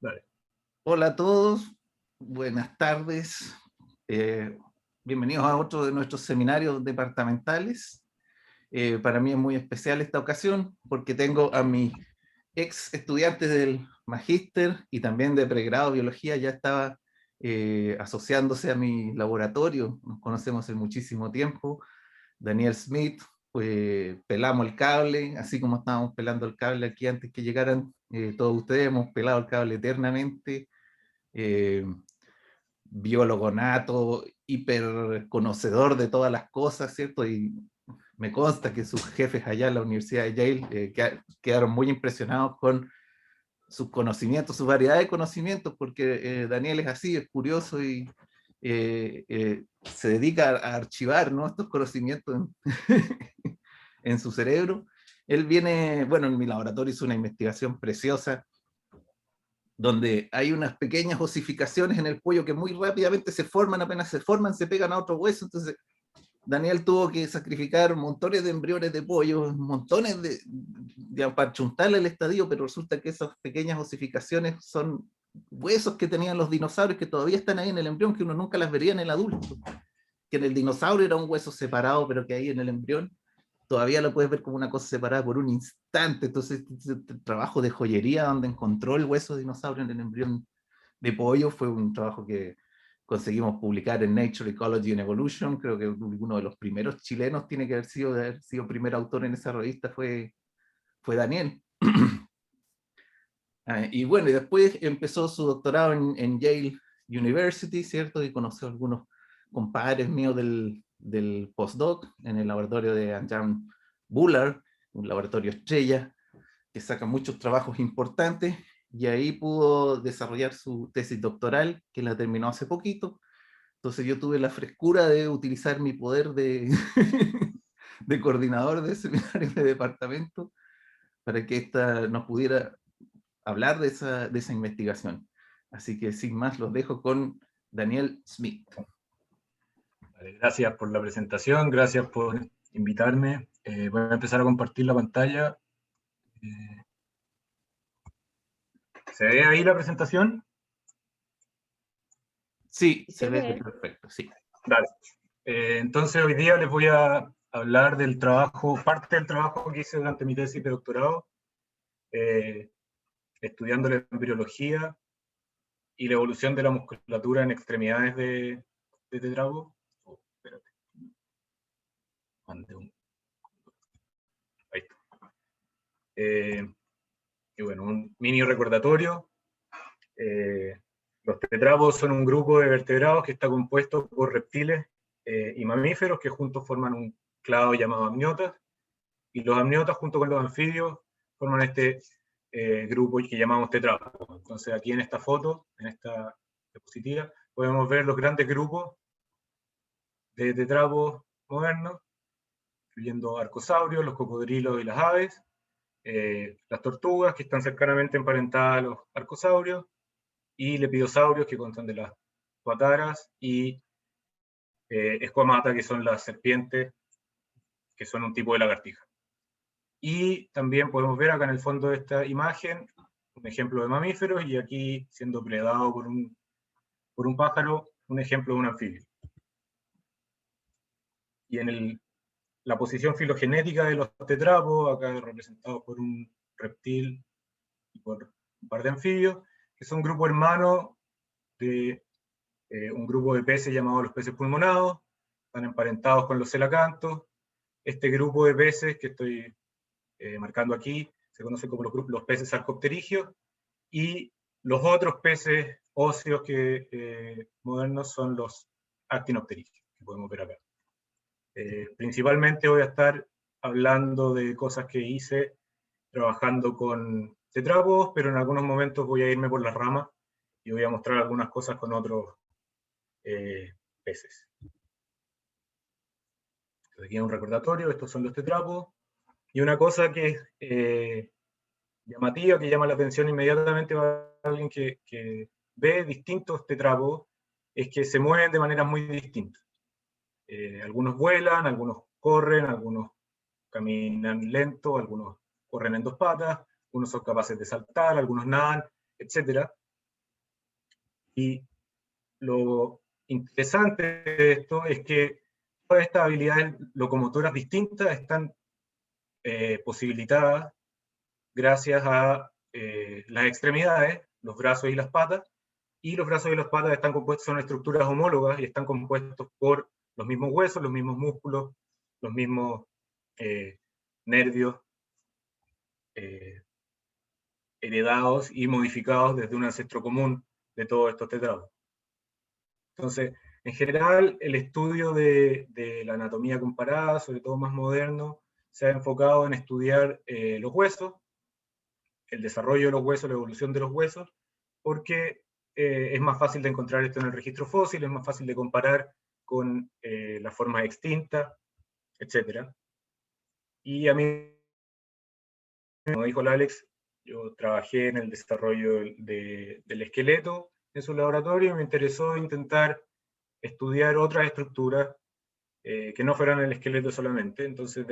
Dale. Hola a todos, buenas tardes. Eh, Bienvenidos a otro de nuestros seminarios departamentales. Para mí es muy especial esta ocasión porque tengo a mis ex estudiantes del magíster y también de pregrado de biología, ya estaba asociándose a mi laboratorio. Nos conocemos hace muchísimo tiempo. Daniel Smith, pues pelamos el cable, así como estábamos pelando el cable aquí antes que llegaran todos ustedes, hemos pelado el cable eternamente. eh, Biólogo nato, hiper conocedor de todas las cosas, ¿cierto? Y me consta que sus jefes allá en la Universidad de Yale quedaron muy impresionados con sus conocimientos, su variedad de conocimientos, porque Daniel es así, es curioso y se dedica a archivar, ¿no?, estos conocimientos en su cerebro. Él viene, bueno, en mi laboratorio hizo una investigación preciosa donde hay unas pequeñas osificaciones en el cuello que muy rápidamente se forman, apenas se forman, se pegan a otro hueso. Entonces, Daniel tuvo que sacrificar montones de embriones de pollo, montones para chuntarle el estadio, pero resulta que esas pequeñas osificaciones son huesos que tenían los dinosaurios que todavía están ahí en el embrión, que uno nunca las vería en el adulto. Que en el dinosaurio era un hueso separado, pero que ahí en el embrión todavía lo puedes ver como una cosa separada por un instante. Entonces, este trabajo de joyería donde encontró el hueso de dinosaurio en el embrión de pollo fue un trabajo que conseguimos publicar en Nature, Ecology and Evolution. Creo que uno de los primeros chilenos tiene que haber sido primer autor en esa revista fue Daniel. Y bueno, y después empezó su doctorado en Yale University, ¿cierto? Y conoció a algunos compadres míos del postdoc en el laboratorio de Anjan Bullard, un laboratorio estrella que saca muchos trabajos importantes, y ahí pudo desarrollar su tesis doctoral, que la terminó hace poquito. Entonces yo tuve la frescura de utilizar mi poder de, de coordinador de seminarios de departamento para que esta nos pudiera hablar de esa investigación. Así que sin más los dejo con Daniel Smith. Vale, gracias por la presentación, gracias por invitarme. Voy a empezar a compartir la pantalla. ¿Se ve ahí la presentación? Sí, se ve perfecto, sí. Dale. Entonces hoy día les voy a hablar del trabajo, parte del trabajo que hice durante mi tesis de doctorado, estudiando la embriología y la evolución de la musculatura en extremidades de tetrápodos. Oh, espérate. Ahí está. Y bueno, un mini recordatorio. Los tetrápodos son un grupo de vertebrados que está compuesto por reptiles y mamíferos que juntos forman un clado llamado amniotas, y los amniotas junto con los anfibios forman este grupo que llamamos tetrápodos. Entonces aquí en esta foto, en esta diapositiva, podemos ver los grandes grupos de tetrápodos modernos, incluyendo arcosaurios, los cocodrilos y las aves, las tortugas, que están cercanamente emparentadas a los arcosaurios, y lepidosaurios, que constan de las tuataras, y esquamata, que son las serpientes, que son un tipo de lagartija. Y también podemos ver acá en el fondo de esta imagen un ejemplo de mamíferos, y aquí siendo predado por un pájaro, un ejemplo de un anfibio. Y en la posición filogenética de los tetrápodos, acá representados por un reptil y por un par de anfibios, que son un grupo hermano de un grupo de peces llamados los peces pulmonados, están emparentados con los celacantos. Este grupo de peces que estoy marcando aquí se conoce como los peces sarcopterigios, y los otros peces óseos modernos son los actinopterigios, que podemos ver acá. Principalmente voy a estar hablando de cosas que hice trabajando con tetrápodos, pero en algunos momentos voy a irme por las ramas y voy a mostrar algunas cosas con otros peces. Aquí hay un recordatorio, estos son los tetrápodos, y una cosa que es llamativa, que llama la atención inmediatamente para alguien que ve distintos tetrápodos, es que se mueven de maneras muy distintas. Algunos vuelan, algunos corren, algunos caminan lento, algunos corren en dos patas, algunos son capaces de saltar, algunos nadan, etc. Y lo interesante de esto es que todas estas habilidades locomotoras distintas están posibilitadas gracias a las extremidades, los brazos y las patas, y los brazos y las patas están compuestos, son estructuras homólogas y están compuestos por los mismos huesos, los mismos músculos, los mismos nervios heredados y modificados desde un ancestro común de todos estos tetrados. Entonces, en general, el estudio de la anatomía comparada, sobre todo más moderno, se ha enfocado en estudiar los huesos, el desarrollo de los huesos, la evolución de los huesos, porque es más fácil de encontrar esto en el registro fósil, es más fácil de comparar con las formas extintas, etc. Y a mí, como dijo el Alex, yo trabajé en el desarrollo del esqueleto en su laboratorio y me interesó intentar estudiar otras estructuras que no fueran el esqueleto solamente. Entonces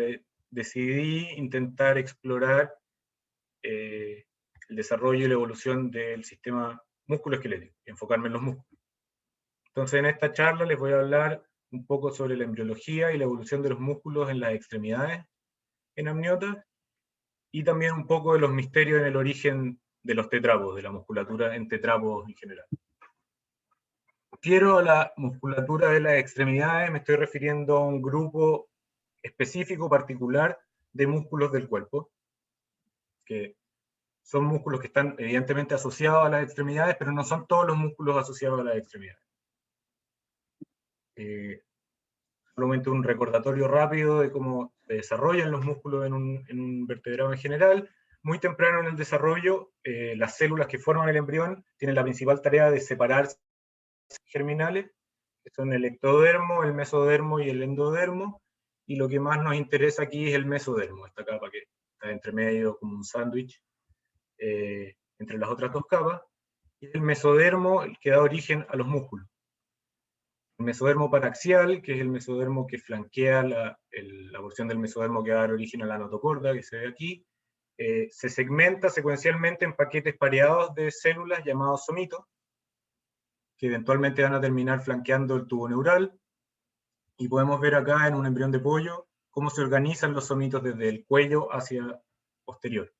decidí intentar explorar el desarrollo y la evolución del sistema músculo-esquelético, enfocarme en los músculos. Entonces en esta charla les voy a hablar un poco sobre la embriología y la evolución de los músculos en las extremidades en amniotas, y también un poco de los misterios en el origen de los tetrápodos, de la musculatura en tetrápodos en general. Refiero a la musculatura de las extremidades, me estoy refiriendo a un grupo específico, particular, de músculos del cuerpo, que son músculos que están evidentemente asociados a las extremidades, pero no son todos los músculos asociados a las extremidades. Solamente un recordatorio rápido de cómo se desarrollan los músculos en un vertebrado en general. Muy temprano en el desarrollo, las células que forman el embrión tienen la principal tarea de separarse germinales, que son el ectodermo, el mesodermo y el endodermo, y lo que más nos interesa aquí es el mesodermo, esta capa que está entre medio como un sándwich entre las otras dos capas, y el mesodermo el que da origen a los músculos. El mesodermo paraxial, que es el mesodermo que flanquea la porción del mesodermo que va a dar origen a la notocorda, que se ve aquí, se segmenta secuencialmente en paquetes pareados de células llamados somitos, que eventualmente van a terminar flanqueando el tubo neural, y podemos ver acá en un embrión de pollo cómo se organizan los somitos desde el cuello hacia posterior.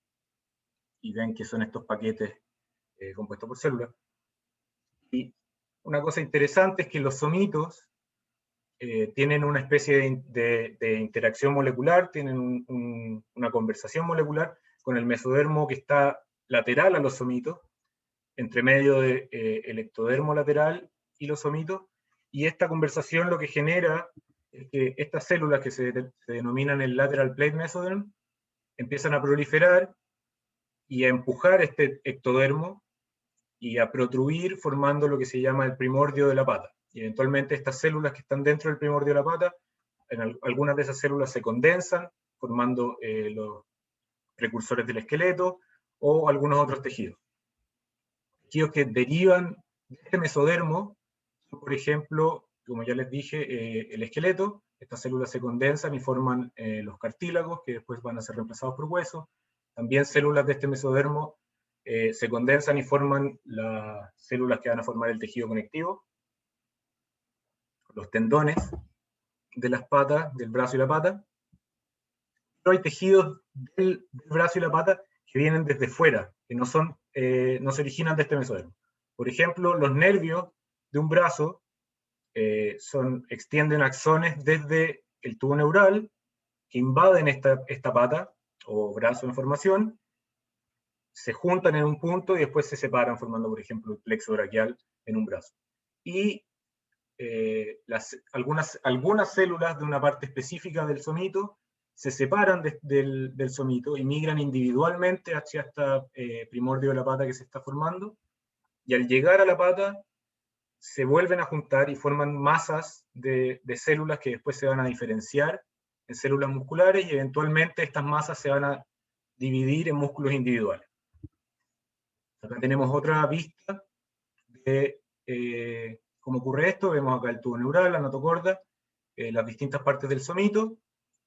Y ven que son estos paquetes compuestos por células. Y una cosa interesante es que los somitos tienen una especie de interacción molecular, tienen una conversación molecular con el mesodermo que está lateral a los somitos, entre medio del ectodermo lateral y los somitos, y esta conversación lo que genera es que estas células que se denominan el lateral plate mesoderm empiezan a proliferar y a empujar este ectodermo y a protruir formando lo que se llama el primordio de la pata. Y eventualmente estas células que están dentro del primordio de la pata, algunas de esas células se condensan, formando los precursores del esqueleto o algunos otros tejidos. Tejidos que derivan de este mesodermo, por ejemplo, como ya les dije, el esqueleto. Estas células se condensan y forman los cartílagos, que después van a ser reemplazados por huesos. También células de este mesodermo se condensan y forman las células que van a formar el tejido conectivo, los tendones de las patas, del brazo y la pata. Pero hay tejidos del brazo y la pata que vienen desde fuera, que no se originan de este mesodermo. Por ejemplo, los nervios de un brazo extienden axones desde el tubo neural, que invaden esta pata o brazo en formación, se juntan en un punto y después se separan, formando, por ejemplo, el plexo braquial en un brazo. Y algunas células de una parte específica del somito se separan del somito y migran individualmente hacia este primordio de la pata que se está formando, y al llegar a la pata se vuelven a juntar y forman masas de células que después se van a diferenciar en células musculares, y eventualmente estas masas se van a dividir en músculos individuales. Acá tenemos otra vista de cómo ocurre esto. Vemos acá el tubo neural, la notocorda, las distintas partes del somito,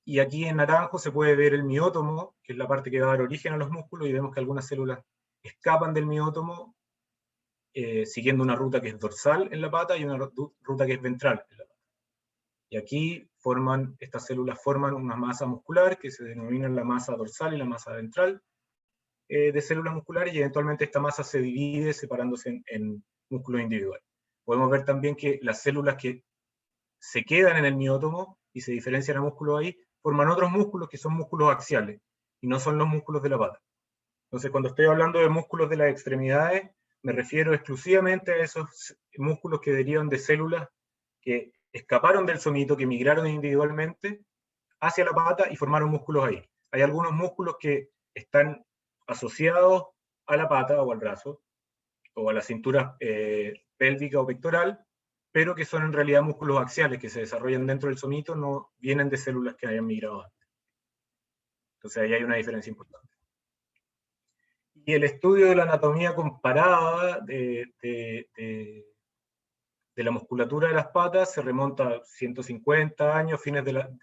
y aquí en naranjo se puede ver el miótomo, que es la parte que va a dar origen a los músculos, y vemos que algunas células escapan del miótomo siguiendo una ruta que es dorsal en la pata y una ruta que es ventral en la pata. Y aquí estas células forman una masa muscular que se denomina la masa dorsal y la masa ventral de células musculares, y eventualmente esta masa se divide separándose en músculos individuales. Podemos ver también que las células que se quedan en el miótomo y se diferencian a músculos ahí, forman otros músculos que son músculos axiales, y no son los músculos de la pata. Entonces, cuando estoy hablando de músculos de las extremidades, me refiero exclusivamente a esos músculos que derivan de células que escaparon del somito, que migraron individualmente hacia la pata y formaron músculos ahí. Hay algunos músculos que están asociados a la pata o al brazo, o a la cintura pélvica o pectoral, pero que son en realidad músculos axiales que se desarrollan dentro del somito, no vienen de células que hayan migrado antes. Entonces ahí hay una diferencia importante. Y el estudio de la anatomía comparada de la musculatura de las patas se remonta a 150 años, fines del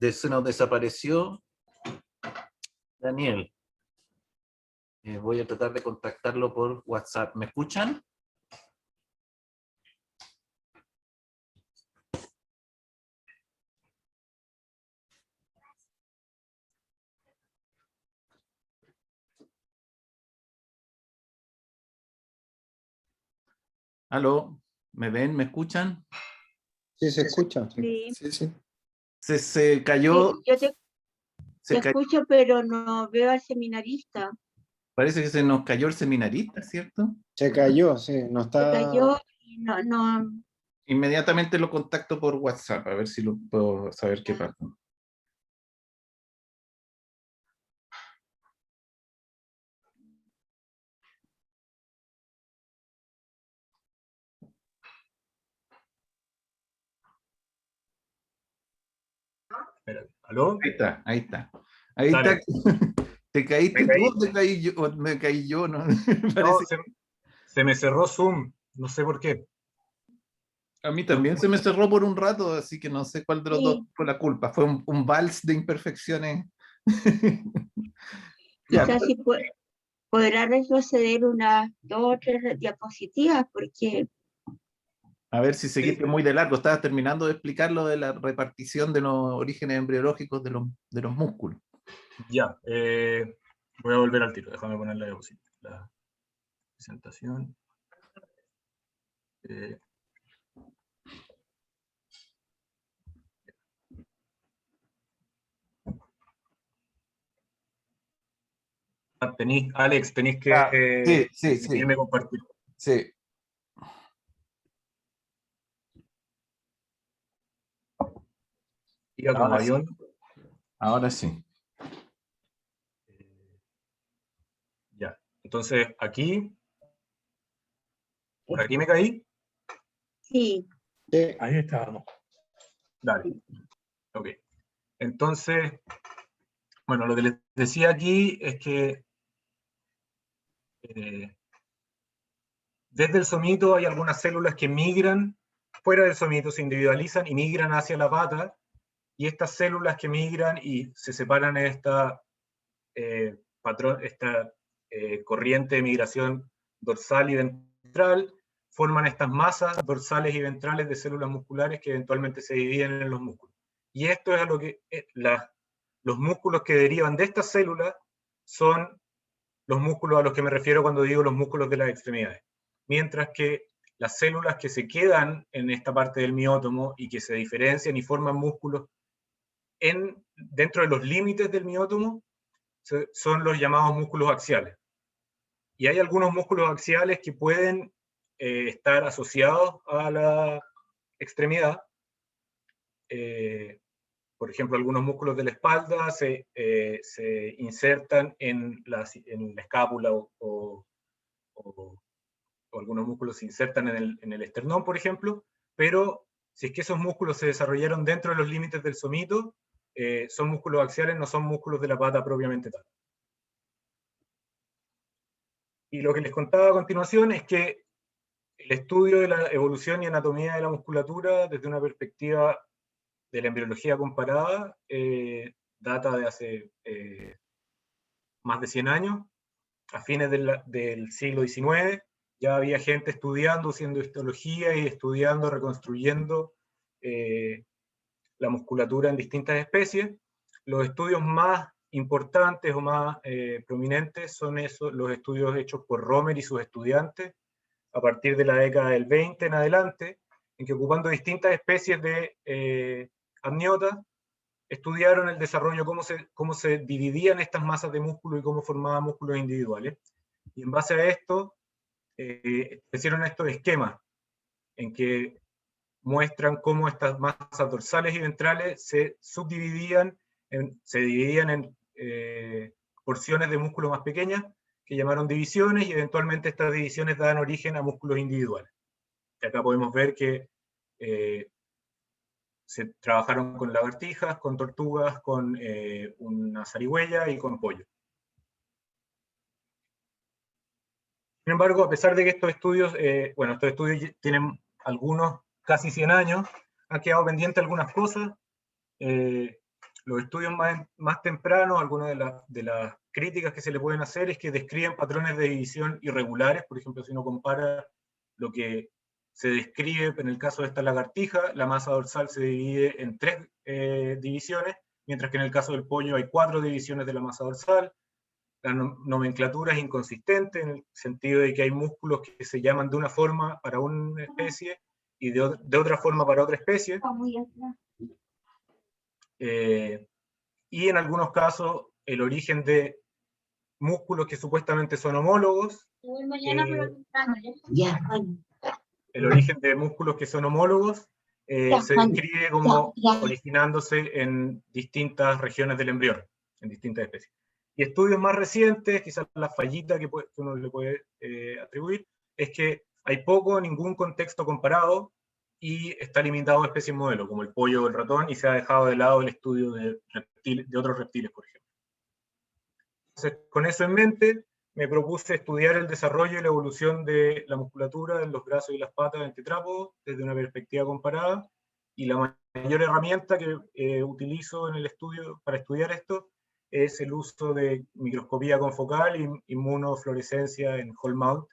Se nos desapareció Daniel. Voy a tratar de contactarlo por WhatsApp. ¿Me escuchan? ¿Aló? ¿Me ven? ¿Me escuchan? Sí, se escucha. Sí, Sí, sí. Se cayó. yo te Se cayó. escucho, pero no veo al seminarista. Parece que se nos cayó el seminarista, ¿cierto? Se cayó, sí. No Se está. cayó y no. Inmediatamente lo contacto por WhatsApp, a ver si lo puedo saber qué pasa. Espérate, ¿aló? Ahí está, ahí está. Ahí Dale. está. ¿Te caíste Me caí. tú o te caí yo? O me caí yo, ¿no? No, Parece. se me cerró Zoom, no sé por qué. A mí también se me cerró por un rato, así que no sé cuál de los dos Sí, fue la culpa. Fue un vals de imperfecciones. Ya, quizás sí podrá retroceder unas 2 o 3 diapositivas, porque a ver si seguiste Sí. muy de largo. Estabas terminando de explicar lo de la repartición de los orígenes embriológicos de los músculos. Ya, voy a volver al tiro, déjame poner la presentación. Alex, tenéis que Sí. permitirme compartir. Sí. Iba como Ahora sí. avión. Ahora sí. Ya, entonces aquí, por aquí me caí. sí, Sí. Ahí estábamos. Dale, ok. Entonces, bueno, lo que les decía aquí es que desde el somito hay algunas células que migran fuera del somito, se individualizan y migran hacia la pata, y estas células que migran y se separan en esta corriente de migración dorsal y ventral, forman estas masas dorsales y ventrales de células musculares que eventualmente se dividen en los músculos. Y esto es a lo que los músculos que derivan de estas células son los músculos a los que me refiero cuando digo los músculos de las extremidades. Mientras que las células que se quedan en esta parte del miótomo y que se diferencian y forman músculos dentro de los límites del miótomo son los llamados músculos axiales. Y hay algunos músculos axiales que pueden estar asociados a la extremidad. Por ejemplo, algunos músculos de la espalda se insertan en la escápula o algunos músculos se insertan en el esternón, por ejemplo, pero si es que esos músculos se desarrollaron dentro de los límites del somito, son músculos axiales, no son músculos de la pata propiamente tal. Y lo que les contaba a continuación es que el estudio de la evolución y anatomía de la musculatura desde una perspectiva de la embriología comparada data de hace más de 100 años. A fines del siglo XIX ya había gente estudiando, haciendo histología y estudiando, reconstruyendo la musculatura en distintas especies. Los estudios más importantes o más prominentes son los estudios hechos por Romer y sus estudiantes a partir de la década del 20 en adelante, en que ocupando distintas especies de amniotas, estudiaron el desarrollo, cómo se dividían estas masas de músculo y cómo formaban músculos individuales. Y en base a esto, hicieron estos esquemas en que muestran cómo estas masas dorsales y ventrales se subdividían, se dividían en porciones de músculo más pequeñas, que llamaron divisiones, y eventualmente estas divisiones dan origen a músculos individuales. Y acá podemos ver que se trabajaron con lagartijas, con tortugas, con una zarigüeya y con pollo. Sin embargo, a pesar de que estos estudios tienen algunos casi 100 años, han quedado pendientes algunas cosas. Los estudios más tempranos, algunas de las críticas que se le pueden hacer es que describen patrones de división irregulares. Por ejemplo, si uno compara lo que se describe en el caso de esta lagartija, la masa dorsal se divide en 3 divisiones, mientras que en el caso del pollo hay 4 divisiones de la masa dorsal. La nomenclatura es inconsistente en el sentido de que hay músculos que se llaman de una forma para una especie y de otra forma para otra especie. Y en algunos casos el origen de músculos que supuestamente son homólogos, el origen de músculos que son homólogos se describe como originándose en distintas regiones del embrión, en distintas especies. Y estudios más recientes, quizás la fallita que uno le puede atribuir, es que hay poco o ningún contexto comparado y está limitado a especies modelo, como el pollo o el ratón, y se ha dejado de lado el estudio de otros reptiles, por ejemplo. Entonces, con eso en mente, me propuse estudiar el desarrollo y la evolución de la musculatura en los brazos y las patas del tetrápodo desde una perspectiva comparada, y la mayor herramienta que utilizo en el estudio para estudiar esto es el uso de microscopía confocal y inmunofluorescencia en whole mount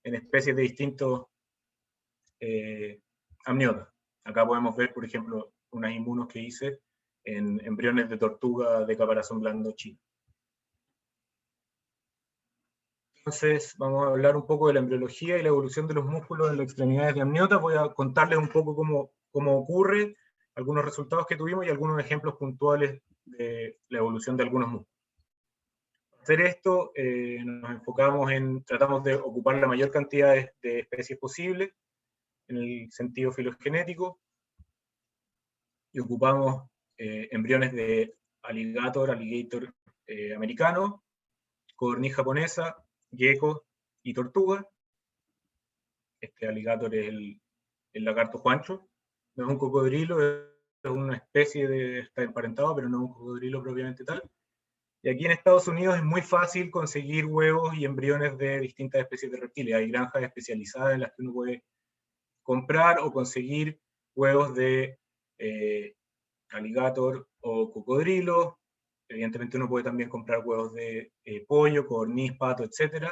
en especies de distintos amniotas. Acá podemos ver, por ejemplo, unas inmunos que hice en embriones de tortuga de caparazón blando chino. Entonces, vamos a hablar un poco de la embriología y la evolución de los músculos en las extremidades de amniota. Voy a contarles un poco cómo ocurre, algunos resultados que tuvimos y algunos ejemplos puntuales de la evolución de algunos músculos. Para hacer esto, nos enfocamos tratamos de ocupar la mayor cantidad de especies posible, en el sentido filogenético, y ocupamos embriones de alligator americano, codorniz japonesa, gecko y tortuga. Este alligator es el lagarto juancho. No es un cocodrilo, es una especie está emparentado, pero no es un cocodrilo propiamente tal. Y aquí en Estados Unidos es muy fácil conseguir huevos y embriones de distintas especies de reptiles. Hay granjas especializadas en las que uno puede comprar o conseguir huevos de alligator o cocodrilo. Evidentemente uno puede también comprar huevos de pollo, codorniz, pato, etc.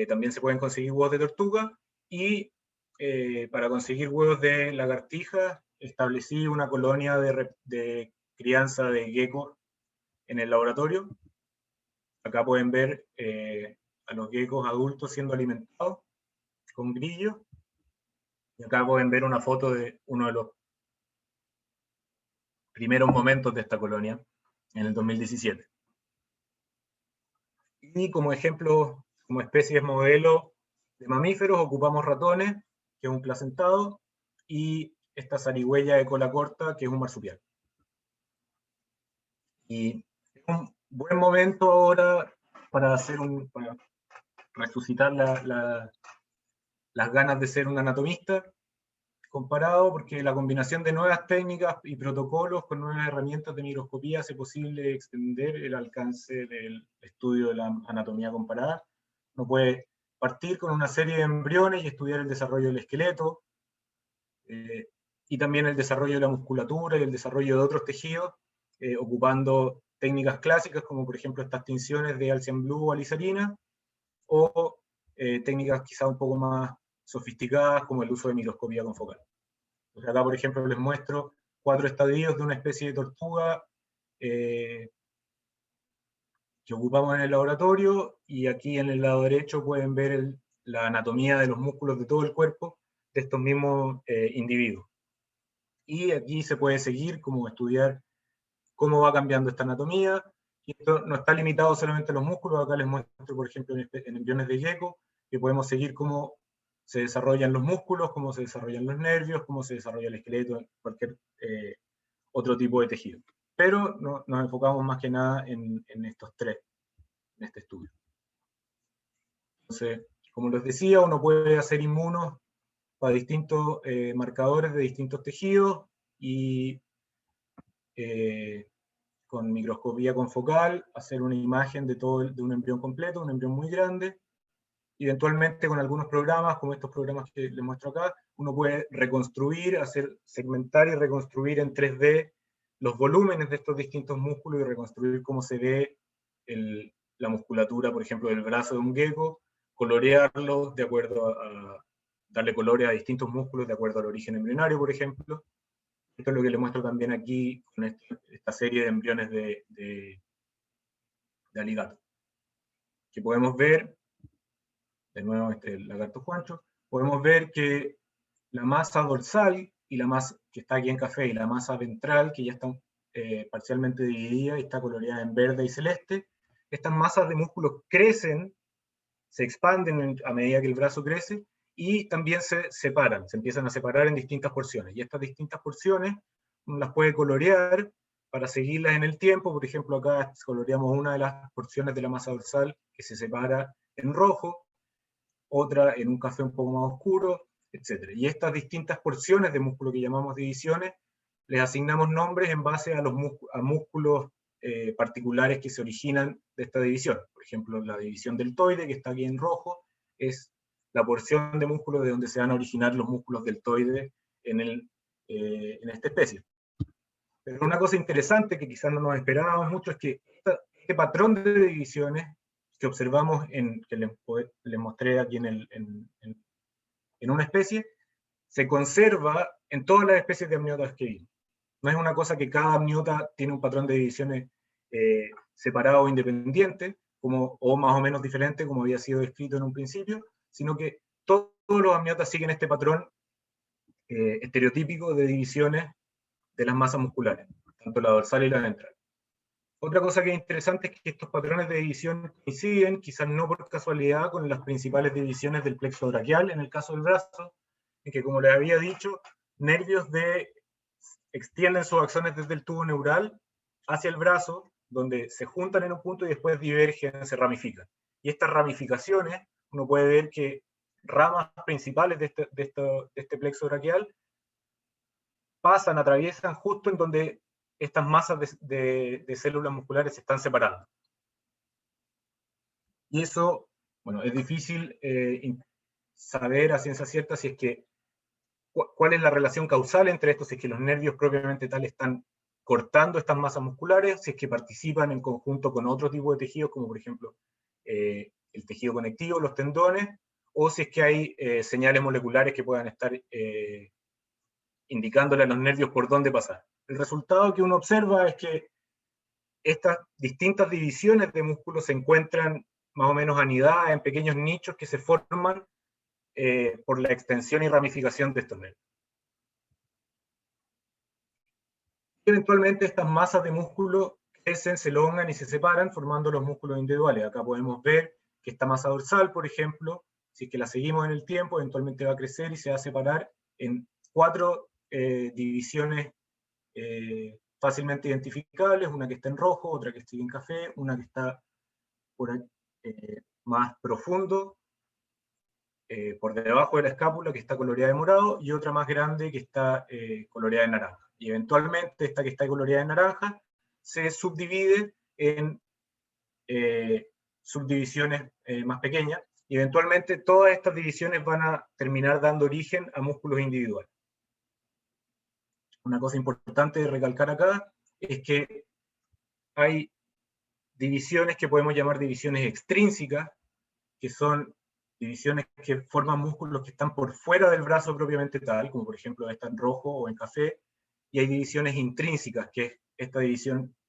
También se pueden conseguir huevos de tortuga, y para conseguir huevos de lagartija establecí una colonia de crianza de gecko en el laboratorio. Acá pueden ver a los geckos adultos siendo alimentados con grillos, y acá pueden ver una foto de uno de los primeros momentos de esta colonia en el 2017. Y como ejemplo, como especies modelo de mamíferos, ocupamos ratones, que es un placentado, y esta zarigüeya de cola corta, que es un marsupial. Y es un buen momento ahora para resucitar las ganas de ser un anatomista. comparado porque la combinación de nuevas técnicas y protocolos con nuevas herramientas de microscopía hace posible extender el alcance del estudio de la anatomía comparada. Uno puede partir con una serie de embriones y estudiar el desarrollo del esqueleto, y también el desarrollo de la musculatura y el desarrollo de otros tejidos, ocupando técnicas clásicas como por ejemplo estas tinciones de Alcian Blue o alizarina, o técnicas quizá un poco más sofisticadas como el uso de microscopía confocal. Entonces acá por ejemplo les muestro 4 estadios de una especie de tortuga que ocupamos en el laboratorio, y aquí en el lado derecho pueden ver la anatomía de los músculos de todo el cuerpo de estos mismos individuos. Y aquí se puede seguir como estudiar cómo va cambiando esta anatomía, y esto no está limitado solamente a los músculos. Acá les muestro, por ejemplo, en embriones de gecko, que podemos seguir cómo se desarrollan los músculos, cómo se desarrollan los nervios, cómo se desarrolla el esqueleto, cualquier otro tipo de tejido. Pero nos enfocamos más que nada en estos 3, en este estudio. Entonces, como les decía, uno puede hacer inmunos para distintos marcadores de distintos tejidos, y con microscopía confocal hacer una imagen de un embrión completo, un embrión muy grande. Eventualmente con algunos programas, como estos programas que les muestro acá, uno puede reconstruir, segmentar y reconstruir en 3D los volúmenes de estos distintos músculos y reconstruir cómo se ve la musculatura, por ejemplo, del brazo de un gecko, colorearlo de acuerdo darle colores a distintos músculos de acuerdo al origen embrionario, por ejemplo. Esto es lo que les muestro también aquí con esta serie de embriones de aligato. Que podemos ver, de nuevo este lagarto Juancho, podemos ver que la masa dorsal, y la masa que está aquí en café, y la masa ventral, que ya está parcialmente dividida y está coloreada en verde y celeste, estas masas de músculos crecen, se expanden a medida que el brazo crece, y también se separan, se empiezan a separar en distintas porciones. Y estas distintas porciones uno las puede colorear para seguirlas en el tiempo. Por ejemplo, acá coloreamos una de las porciones de la masa dorsal que se separa en rojo, otra en un café un poco más oscuro, etc. Y estas distintas porciones de músculo que llamamos divisiones, les asignamos nombres en base a músculos particulares que se originan de esta división. Por ejemplo, la división deltoide, que está aquí en rojo, es la porción de músculo de donde se van a originar los músculos deltoides en esta especie. Pero una cosa interesante que quizás no nos esperábamos mucho es que este patrón de divisiones que observamos, que les mostré aquí en una especie, se conserva en todas las especies de amniotas que vimos. No es una cosa que cada amniota tiene un patrón de divisiones separado o independiente, o más o menos diferente, como había sido descrito en un principio, sino que todos los amniotas siguen este patrón estereotípico de divisiones de las masas musculares, tanto la dorsal y la ventral. Otra cosa que es interesante es que estos patrones de división coinciden, quizás no por casualidad, con las principales divisiones del plexo braquial, en el caso del brazo, en que, como les había dicho, nervios extienden sus axones desde el tubo neural hacia el brazo, donde se juntan en un punto y después divergen, se ramifican. Y estas ramificaciones, uno puede ver que ramas principales de este plexo braquial atraviesan justo en donde estas masas de células musculares se están separando. Y eso, bueno, es difícil saber a ciencia cierta si es que cuál es la relación causal entre esto, si es que los nervios propiamente tal están cortando estas masas musculares, si es que participan en conjunto con otro tipo de tejidos, como por ejemplo el tejido conectivo, los tendones, o si es que hay señales moleculares que puedan estar indicándole a los nervios por dónde pasar. El resultado que uno observa es que estas distintas divisiones de músculos se encuentran más o menos anidadas en pequeños nichos que se forman por la extensión y ramificación de estos nervios. Eventualmente estas masas de músculo crecen, se elongan y se separan formando los músculos individuales. Acá podemos ver que esta masa dorsal, por ejemplo, si es que la seguimos en el tiempo, eventualmente va a crecer y se va a separar en 4 divisiones fácilmente identificables, una que está en rojo, otra que está en café, una que está por ahí, más profundo, por debajo de la escápula, que está coloreada de morado, y otra más grande que está coloreada de naranja. Y eventualmente esta que está coloreada de naranja se subdivide en subdivisiones más pequeñas, y eventualmente todas estas divisiones van a terminar dando origen a músculos individuales. Una cosa importante de recalcar acá es que hay divisiones que podemos llamar divisiones extrínsecas, que son divisiones que forman músculos que están por fuera del brazo propiamente tal, como por ejemplo esta en rojo o en café, y hay divisiones intrínsecas, que es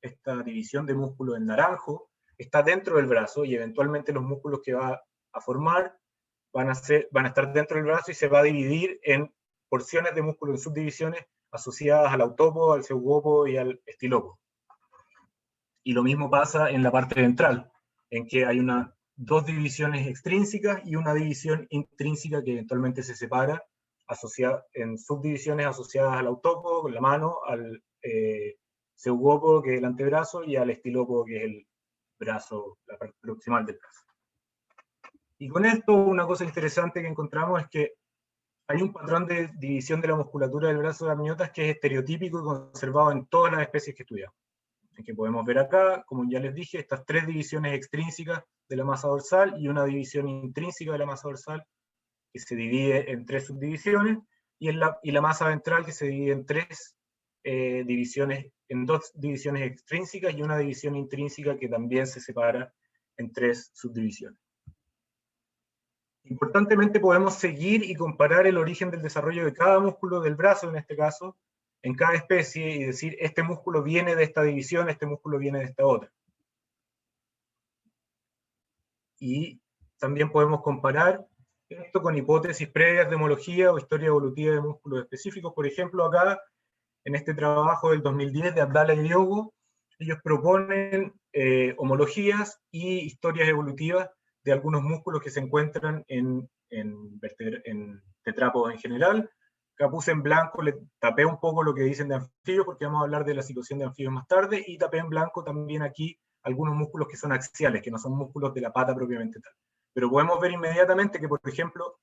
esta división de músculo en naranjo, está dentro del brazo, y eventualmente los músculos que va a formar van a estar dentro del brazo y se va a dividir en porciones de músculo, en subdivisiones asociadas al autópodo, al pseudópodo y al estilópodo. Y lo mismo pasa en la parte ventral, en que hay dos divisiones extrínsecas y una división intrínseca que eventualmente se separa en subdivisiones asociadas al autópodo, con la mano, al pseudópodo, que es el antebrazo, y al estilópodo, que es el brazo, la parte proximal del brazo. Y con esto, una cosa interesante que encontramos es que hay un patrón de división de la musculatura del brazo de amniotas que es estereotípico y conservado en todas las especies que estudiamos. Que podemos ver acá, como ya les dije, estas tres divisiones extrínsecas de la masa dorsal y una división intrínseca de la masa dorsal que se divide en tres subdivisiones, y la masa ventral que se divide en dos divisiones extrínsecas y una división intrínseca que también se separa en tres subdivisiones. Importantemente, podemos seguir y comparar el origen del desarrollo de cada músculo del brazo, en este caso, en cada especie, y decir, este músculo viene de esta división, este músculo viene de esta otra. Y también podemos comparar esto con hipótesis previas de homología o historia evolutiva de músculos específicos. Por ejemplo, acá, en este trabajo del 2010 de Abdala y Diogo, ellos proponen homologías y historias evolutivas de algunos músculos que se encuentran en tetrápodos en general. Acá puse en blanco, le tapé un poco lo que dicen de anfibios, porque vamos a hablar de la situación de anfibios más tarde, y tapé en blanco también aquí algunos músculos que son axiales, que no son músculos de la pata propiamente tal. Pero podemos ver inmediatamente que, por ejemplo,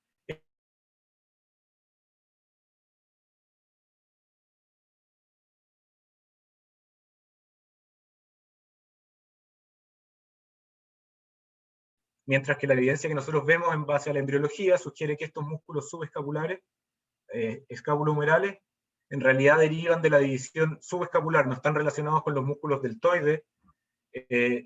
mientras que la evidencia que nosotros vemos en base a la embriología sugiere que estos músculos subescapulares, escapulohumerales, en realidad derivan de la división subescapular, no están relacionados con los músculos deltoides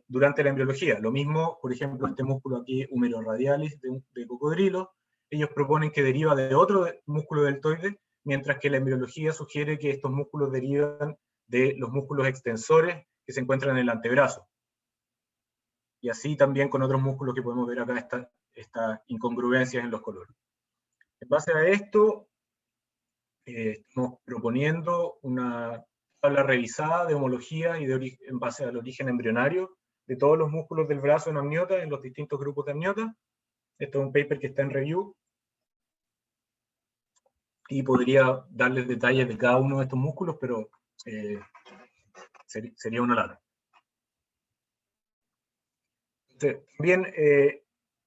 durante la embriología. Lo mismo, por ejemplo, este músculo aquí, humeroradialis de cocodrilo, ellos proponen que deriva de otro músculo deltoide, mientras que la embriología sugiere que estos músculos derivan de los músculos extensores que se encuentran en el antebrazo. Y así también con otros músculos que podemos ver acá, estas incongruencias en los colores. En base a esto, estamos proponiendo una tabla revisada de homología y en base al origen embrionario de todos los músculos del brazo en amniota, en los distintos grupos de amniota. Esto es un paper que está en review, y podría darles detalles de cada uno de estos músculos, pero sería una lata. También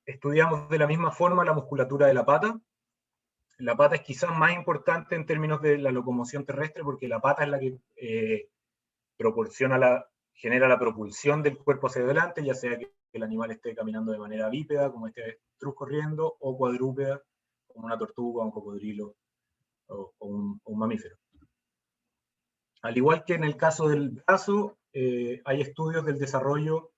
estudiamos de la misma forma la musculatura de la pata. La pata es quizás más importante en términos de la locomoción terrestre, porque la pata es la que genera la propulsión del cuerpo hacia adelante, ya sea que el animal esté caminando de manera bípeda, como este avestruz corriendo, o cuadrúpeda, como una tortuga, un cocodrilo o un mamífero. Al igual que en el caso del brazo, hay estudios del desarrollo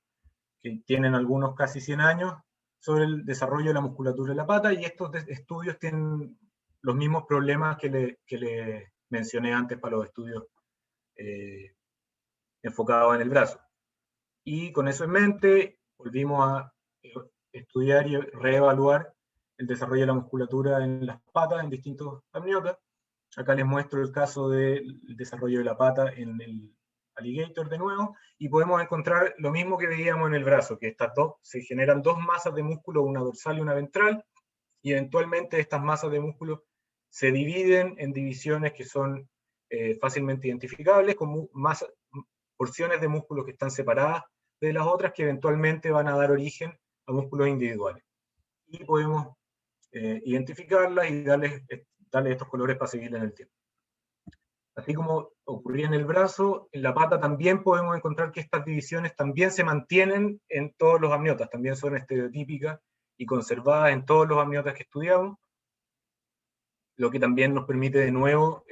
que tienen algunos casi 100 años sobre el desarrollo de la musculatura de la pata, y estos estudios tienen los mismos problemas que le mencioné antes para los estudios enfocados en el brazo. Y con eso en mente, volvimos a estudiar y reevaluar el desarrollo de la musculatura en las patas, en distintos amniotas. Acá les muestro el caso del desarrollo de la pata en el alligator de nuevo, y podemos encontrar lo mismo que veíamos en el brazo, que se generan dos masas de músculo, una dorsal y una ventral, y eventualmente estas masas de músculo se dividen en divisiones que son fácilmente identificables, con porciones de músculos que están separadas de las otras, que eventualmente van a dar origen a músculos individuales. Y podemos identificarlas y darles estos colores para seguir en el tiempo. Así como ocurría en el brazo, en la pata también podemos encontrar que estas divisiones también se mantienen en todos los amniotas, también son estereotípicas y conservadas en todos los amniotas que estudiamos, lo que también nos permite de nuevo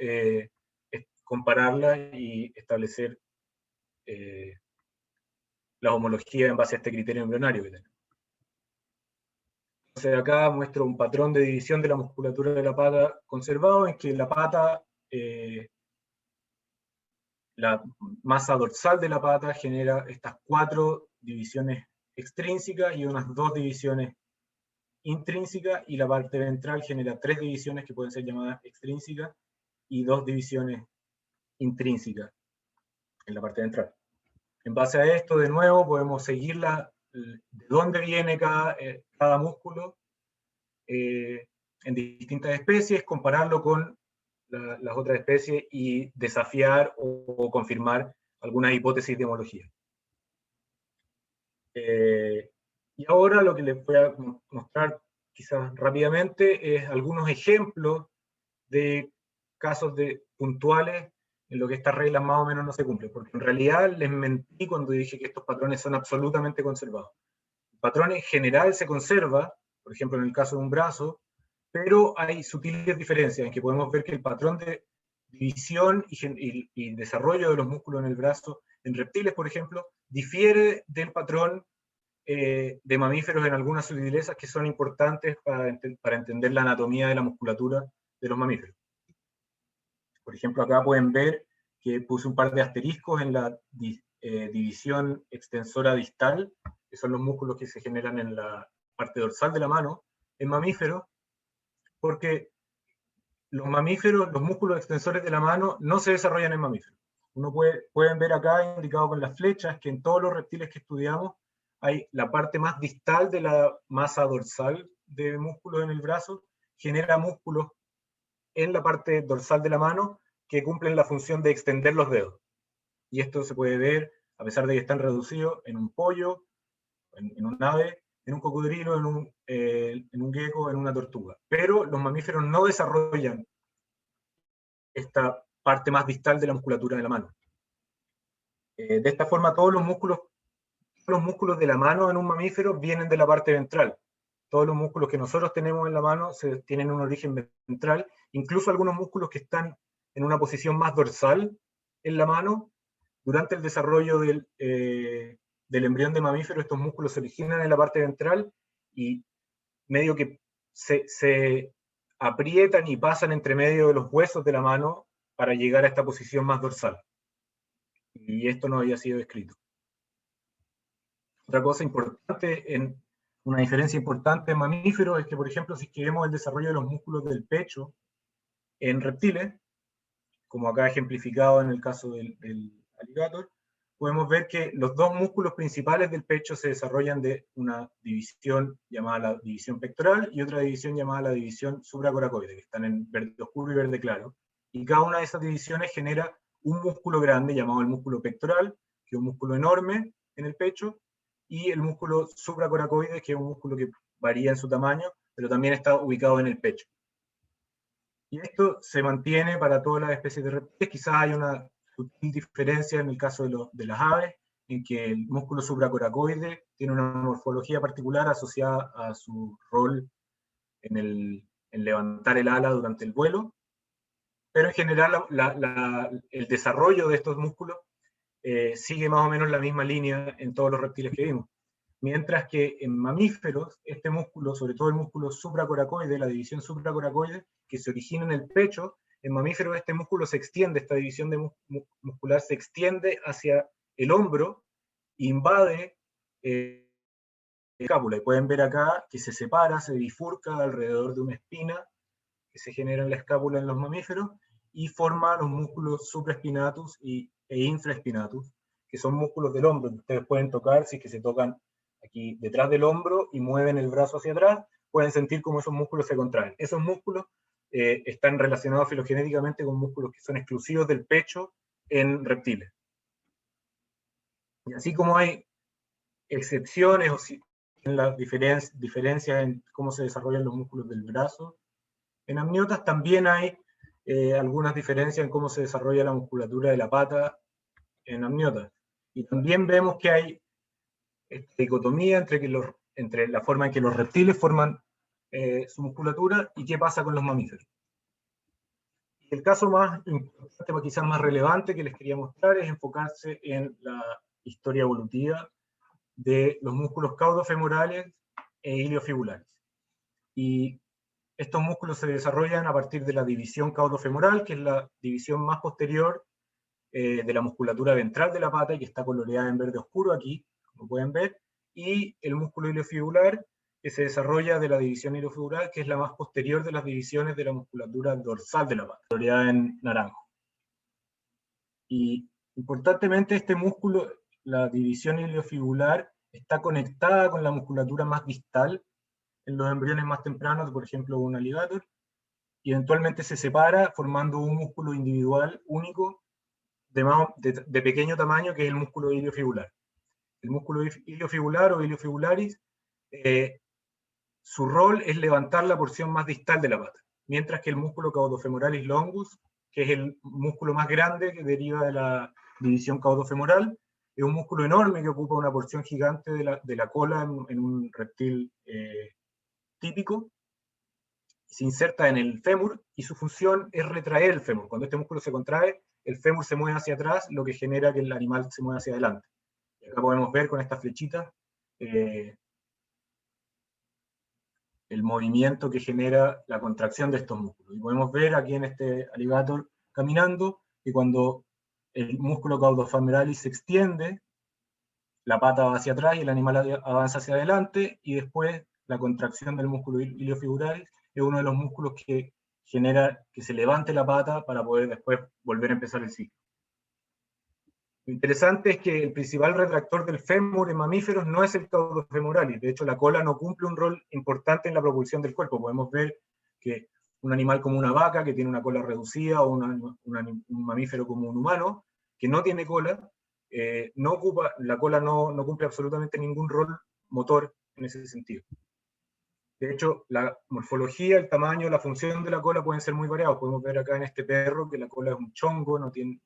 compararlas y establecer la homología en base a este criterio embrionario que tenemos. Entonces acá muestro un patrón de división de la musculatura de la pata conservado, en que la pata, la masa dorsal de la pata genera estas 4 divisiones extrínsecas y unas 2 divisiones intrínsecas, y la parte ventral genera 3 divisiones que pueden ser llamadas extrínsecas y 2 divisiones intrínsecas en la parte ventral. En base a esto, de nuevo, podemos seguir de dónde viene cada músculo en distintas especies, compararlo con las otras especies y desafiar o confirmar algunas hipótesis de homología. Y ahora lo que les voy a mostrar quizás rápidamente es algunos ejemplos de casos puntuales en lo que estas reglas más o menos no se cumplen, porque en realidad les mentí cuando dije que estos patrones son absolutamente conservados. El patrón en general se conserva, por ejemplo en el caso de un brazo, pero hay sutiles diferencias en que podemos ver que el patrón de división y desarrollo de los músculos en el brazo, en reptiles por ejemplo, difiere del patrón de mamíferos en algunas sutilezas que son importantes para entender la anatomía de la musculatura de los mamíferos. Por ejemplo, acá pueden ver que puse un par de asteriscos en la división extensora distal, que son los músculos que se generan en la parte dorsal de la mano, en mamíferos, porque los mamíferos, los músculos extensores de la mano no se desarrollan en mamíferos. Pueden ver acá, indicado con las flechas, que en todos los reptiles que estudiamos hay la parte más distal de la masa dorsal de músculos en el brazo, genera músculos en la parte dorsal de la mano que cumplen la función de extender los dedos. Y esto se puede ver, a pesar de que están reducidos, en un pollo, en un ave, en un cocodrilo, en un gecko, en una tortuga. Pero los mamíferos no desarrollan esta parte más distal de la musculatura de la mano. De esta forma, todos los músculos de la mano en un mamífero vienen de la parte ventral. Todos los músculos que nosotros tenemos en la mano tienen un origen ventral, incluso algunos músculos que están en una posición más dorsal en la mano. Durante el desarrollo del embrión de mamífero, estos músculos se originan en la parte ventral y medio que se aprietan y pasan entre medio de los huesos de la mano para llegar a esta posición más dorsal. Y esto no había sido descrito. Otra cosa importante, una diferencia importante en mamíferos es que, por ejemplo, si vemos el desarrollo de los músculos del pecho en reptiles, como acá ejemplificado en el caso del alligator, podemos ver que los 2 músculos principales del pecho se desarrollan de una división llamada la división pectoral y otra división llamada la división supracoracoide, que están en verde oscuro y verde claro. Y cada una de esas divisiones genera un músculo grande llamado el músculo pectoral, que es un músculo enorme en el pecho, y el músculo supracoracoide, que es un músculo que varía en su tamaño, pero también está ubicado en el pecho. Y esto se mantiene para todas las especies de reptiles. Quizás hay una sutil diferencia en el caso de las aves, en que el músculo supracoracoide tiene una morfología particular asociada a su rol en levantar el ala durante el vuelo, pero en general el desarrollo de estos músculos sigue más o menos la misma línea en todos los reptiles que vimos. Mientras que en mamíferos, este músculo, sobre todo el músculo supracoracoide, la división supracoracoide, que se origina en el pecho, en mamíferos este músculo se extiende, esta división muscular se extiende hacia el hombro, invade la escápula. Y pueden ver acá que se separa, se bifurca alrededor de una espina que se genera en la escápula en los mamíferos y forma los músculos supraespinatus e infraespinatus, que son músculos del hombro que ustedes pueden tocar si es que se tocan aquí detrás del hombro y mueven el brazo hacia atrás, pueden sentir cómo esos músculos se contraen. Esos músculos están relacionados filogenéticamente con músculos que son exclusivos del pecho en reptiles. Y así como hay excepciones o las diferencias en cómo se desarrollan los músculos del brazo. En amniotas también hay algunas diferencias en cómo se desarrolla la musculatura de la pata en amniotas. Y también vemos que hay esta dicotomía entre la forma en que los reptiles forman su musculatura y qué pasa con los mamíferos. El caso más importante, quizás más relevante que les quería mostrar, es enfocarse en la historia evolutiva de los músculos caudofemorales e iliofibulares. Y estos músculos se desarrollan a partir de la división caudofemoral, que es la división más posterior de la musculatura ventral de la pata y que está coloreada en verde oscuro aquí, como pueden ver, y el músculo iliofibular, que se desarrolla de la división iliofibular, que es la más posterior de las divisiones de la musculatura dorsal de la pata, coloreada en naranjo. Y importantemente este músculo, la división iliofibular, está conectada con la musculatura más distal en los embriones más tempranos, por ejemplo un alligator, y eventualmente se separa formando un músculo individual único de pequeño tamaño, que es el músculo iliofibular. El músculo iliofibular o iliofibularis, su rol es levantar la porción más distal de la pata, mientras que el músculo caudofemoralis longus, que es el músculo más grande que deriva de la división caudofemoral, es un músculo enorme que ocupa una porción gigante de la cola en un reptil típico, se inserta en el fémur y su función es retraer el fémur. Cuando este músculo se contrae, el fémur se mueve hacia atrás, lo que genera que el animal se mueva hacia adelante. Y acá podemos ver con estas flechitas el movimiento que genera la contracción de estos músculos. Y podemos ver aquí en este alligator caminando que cuando el músculo caudofemoralis se extiende, la pata va hacia atrás y el animal avanza hacia adelante, y después la contracción del músculo iliofibularis es uno de los músculos que genera que se levante la pata para poder después volver a empezar el ciclo. Lo interesante es que el principal retractor del fémur en mamíferos no es el caudofemoralis. De hecho, la cola no cumple un rol importante en la propulsión del cuerpo. Podemos ver que un animal como una vaca, que tiene una cola reducida, o un mamífero como un humano, que no tiene cola, la cola no cumple absolutamente ningún rol motor en ese sentido. De hecho, la morfología, el tamaño, la función de la cola pueden ser muy variados. Podemos ver acá en este perro que la cola es un chongo, no tiene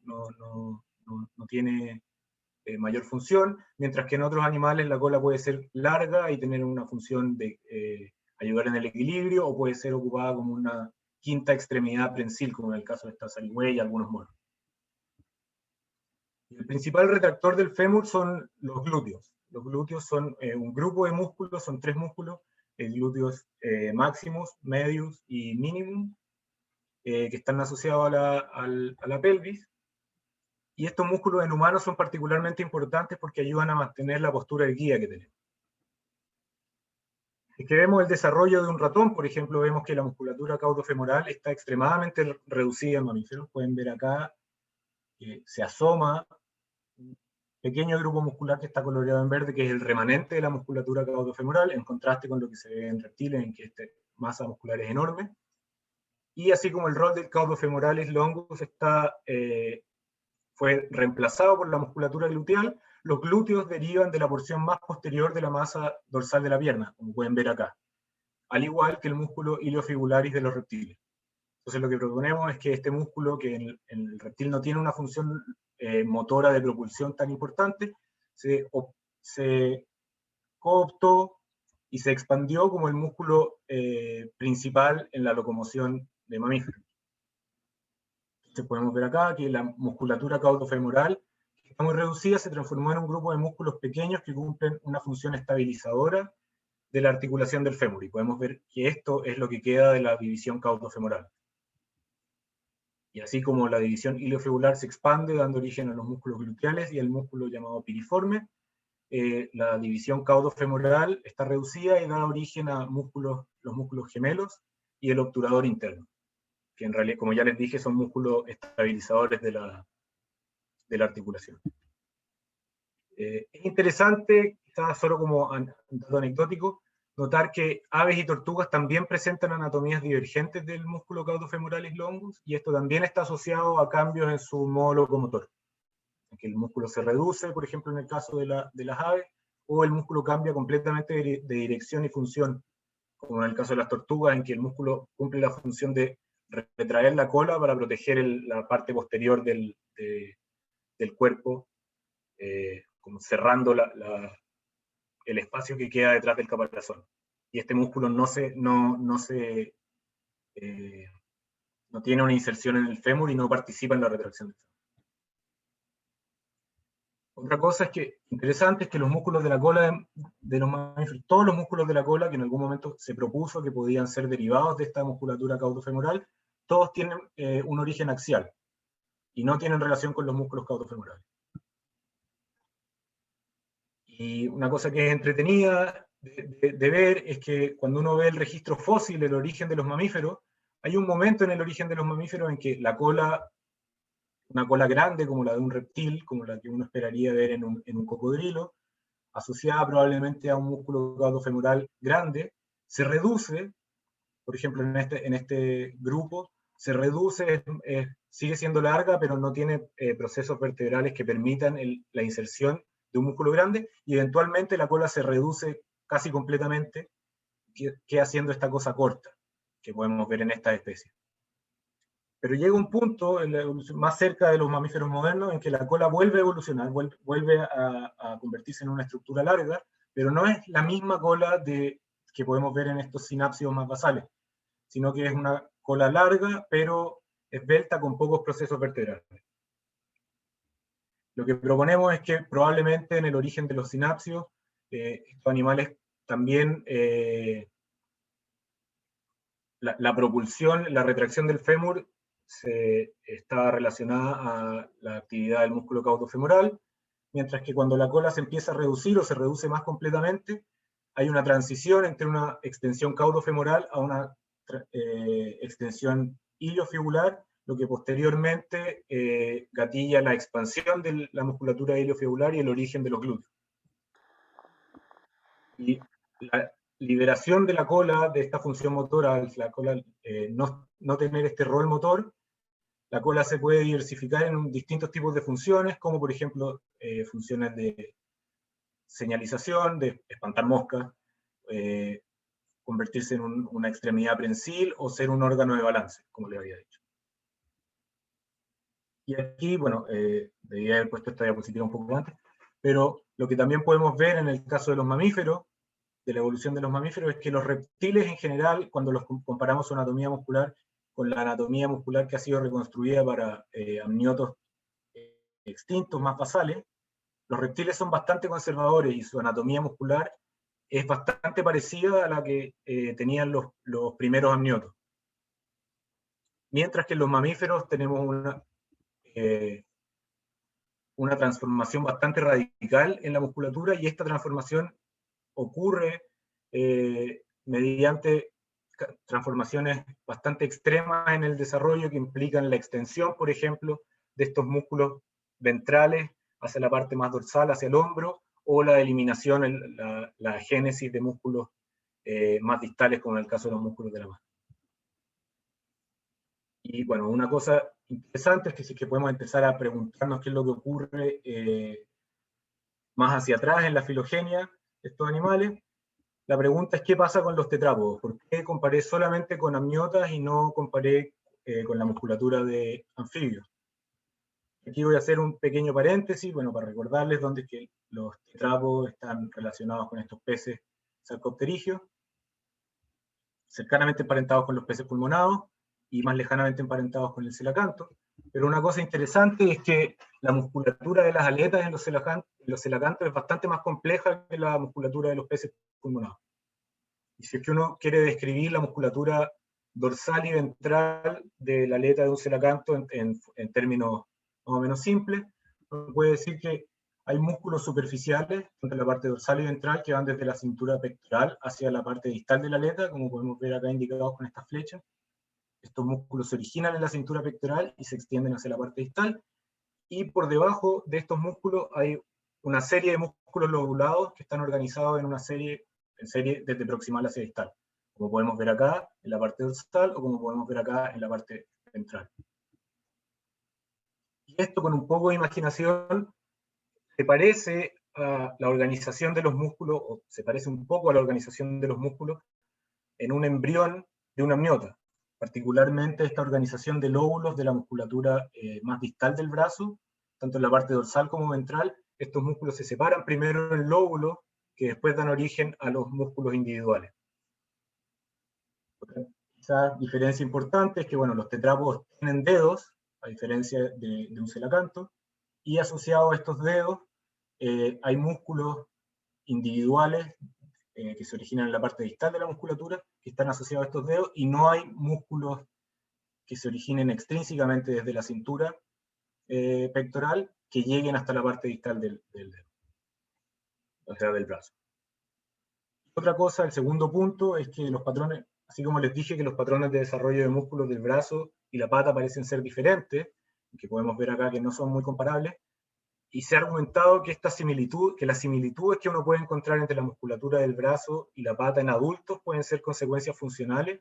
mayor función, mientras que en otros animales la cola puede ser larga y tener una función de ayudar en el equilibrio, o puede ser ocupada como una quinta extremidad prensil, como en el caso de esta zarigüeya y algunos monos. El principal retractor del fémur son los glúteos. Los glúteos son un grupo de músculos, son 3 músculos, el glúteos maximus, medius y minimum, que están asociados a la pelvis. Y estos músculos en humanos son particularmente importantes porque ayudan a mantener la postura erguida que tenemos. Si que vemos el desarrollo de un ratón, por ejemplo, vemos que la musculatura caudofemoral está extremadamente reducida en mamíferos. Pueden ver acá que se asoma un pequeño grupo muscular que está coloreado en verde, que es el remanente de la musculatura caudofemoral, en contraste con lo que se ve en reptiles, en que esta masa muscular es enorme. Y así como el rol del caudofemoralis longus fue reemplazado por la musculatura gluteal, los glúteos derivan de la porción más posterior de la masa dorsal de la pierna, como pueden ver acá, al igual que el músculo iliofibularis de los reptiles. Entonces lo que proponemos es que este músculo, que en el reptil no tiene una función motora de propulsión tan importante, se cooptó y se expandió como el músculo principal en la locomoción de mamíferos. Entonces podemos ver acá que la musculatura caudofemoral, que está muy reducida, se transformó en un grupo de músculos pequeños que cumplen una función estabilizadora de la articulación del fémur, y podemos ver que esto es lo que queda de la división caudofemoral. Y así como la división iliofibular se expande, dando origen a los músculos gluteales y al músculo llamado piriforme, la división caudofemoral está reducida y da origen a los músculos gemelos y el obturador interno, que en realidad, como ya les dije, son músculos estabilizadores de la articulación. Es interesante, quizás solo como un dato anecdótico, notar que aves y tortugas también presentan anatomías divergentes del músculo caudofemoralis longus, y esto también está asociado a cambios en su modo locomotor. Que el músculo se reduce, por ejemplo, en el caso de las aves, o el músculo cambia completamente de dirección y función, como en el caso de las tortugas, en que el músculo cumple la función de retraer la cola para proteger la parte posterior del cuerpo, como cerrando el espacio que queda detrás del caparazón. Y este músculo no tiene una inserción en el fémur y no participa en la retracción del fémur. Otra cosa interesante es que los músculos de la cola de los mamíferos, todos los músculos de la cola que en algún momento se propuso que podían ser derivados de esta musculatura caudofemoral, todos tienen un origen axial y no tienen relación con los músculos caudofemorales. Y una cosa que es entretenida de ver es que cuando uno ve el registro fósil del origen de los mamíferos, hay un momento en el origen de los mamíferos en que la cola, una cola grande como la de un reptil, como la que uno esperaría ver en un cocodrilo, asociada probablemente a un músculo caudofemoral grande, se reduce, por ejemplo en este grupo, se reduce, sigue siendo larga, pero no tiene procesos vertebrales que permitan la inserción de un músculo grande, y eventualmente la cola se reduce casi completamente, queda haciendo esta cosa corta, que podemos ver en esta especie. Pero llega un punto, más cerca de los mamíferos modernos, en que la cola vuelve a evolucionar, vuelve a convertirse en una estructura larga, pero no es la misma cola que podemos ver en estos sinápsidos más basales, sino que es una cola larga, pero esbelta con pocos procesos vertebrales. Lo que proponemos es que probablemente en el origen de los sinápsidos, estos animales también, la propulsión, la retracción del fémur está relacionada a la actividad del músculo caudofemoral, mientras que cuando la cola se empieza a reducir o se reduce más completamente, hay una transición entre una extensión caudofemoral a una extensión iliofibular, lo que posteriormente gatilla la expansión de la musculatura iliofibular y el origen de los glúteos. Y la liberación de la cola de esta función motora, la cola no tener este rol motor, la cola se puede diversificar en distintos tipos de funciones, como por ejemplo funciones de señalización, de espantar moscas, convertirse en una extremidad prensil o ser un órgano de balance, como le había dicho. Y aquí, bueno, debía haber puesto esta diapositiva un poco antes, pero lo que también podemos ver en el caso de los mamíferos, de la evolución de los mamíferos, es que los reptiles en general, cuando los comparamos su anatomía muscular con la anatomía muscular que ha sido reconstruida para amniotos extintos más basales, los reptiles son bastante conservadores y su anatomía muscular es bastante parecida a la que tenían los primeros amniotos. Mientras que en los mamíferos tenemos una transformación bastante radical en la musculatura, y esta transformación ocurre mediante transformaciones bastante extremas en el desarrollo que implican la extensión, por ejemplo, de estos músculos ventrales hacia la parte más dorsal, hacia el hombro, o la eliminación, la génesis de músculos más distales, como en el caso de los músculos de la mano. Y bueno, una cosa interesante es que sí que podemos empezar a preguntarnos qué es lo que ocurre más hacia atrás en la filogenia de estos animales. La pregunta es qué pasa con los tetrápodos. ¿Por qué comparé solamente con amniotas y no comparé con la musculatura de anfibios? Aquí voy a hacer un pequeño paréntesis, bueno, para recordarles dónde es que los tetrápodos están relacionados con estos peces sarcopterigios, cercanamente emparentados con los peces pulmonados y más lejanamente emparentados con el celacanto. Pero una cosa interesante es que la musculatura de las aletas en los celacantos es bastante más compleja que la musculatura de los peces pulmonados. Y si es que uno quiere describir la musculatura dorsal y ventral de la aleta de un celacanto en términos más o menos simples, uno puede decir que hay músculos superficiales entre la parte dorsal y ventral que van desde la cintura pectoral hacia la parte distal de la aleta, como podemos ver acá indicados con estas flechas. Estos músculos se originan en la cintura pectoral y se extienden hacia la parte distal, y por debajo de estos músculos hay una serie de músculos lobulados que están organizados en serie desde proximal hacia distal, como podemos ver acá en la parte dorsal o como podemos ver acá en la parte ventral. Y esto, con un poco de imaginación, se parece a la organización de los músculos, o se parece un poco a la organización de los músculos en un embrión de una amniota, particularmente esta organización de lóbulos de la musculatura más distal del brazo, tanto en la parte dorsal como ventral. Estos músculos se separan primero en lóbulos que después dan origen a los músculos individuales. Esa diferencia importante es que, bueno, los tetrápodos tienen dedos, a diferencia de un celacanto, y asociados a estos dedos hay músculos individuales que se originan en la parte distal de la musculatura, que están asociados a estos dedos, y no hay músculos que se originen extrínsecamente desde la cintura pectoral que lleguen hasta la parte distal del dedo, o sea, del brazo. Otra cosa, el segundo punto, es que los patrones, así como les dije que los patrones de desarrollo de músculos del brazo y la pata parecen ser diferentes, que podemos ver acá que no son muy comparables, y se ha argumentado que las similitudes que uno puede encontrar entre la musculatura del brazo y la pata en adultos pueden ser consecuencias funcionales,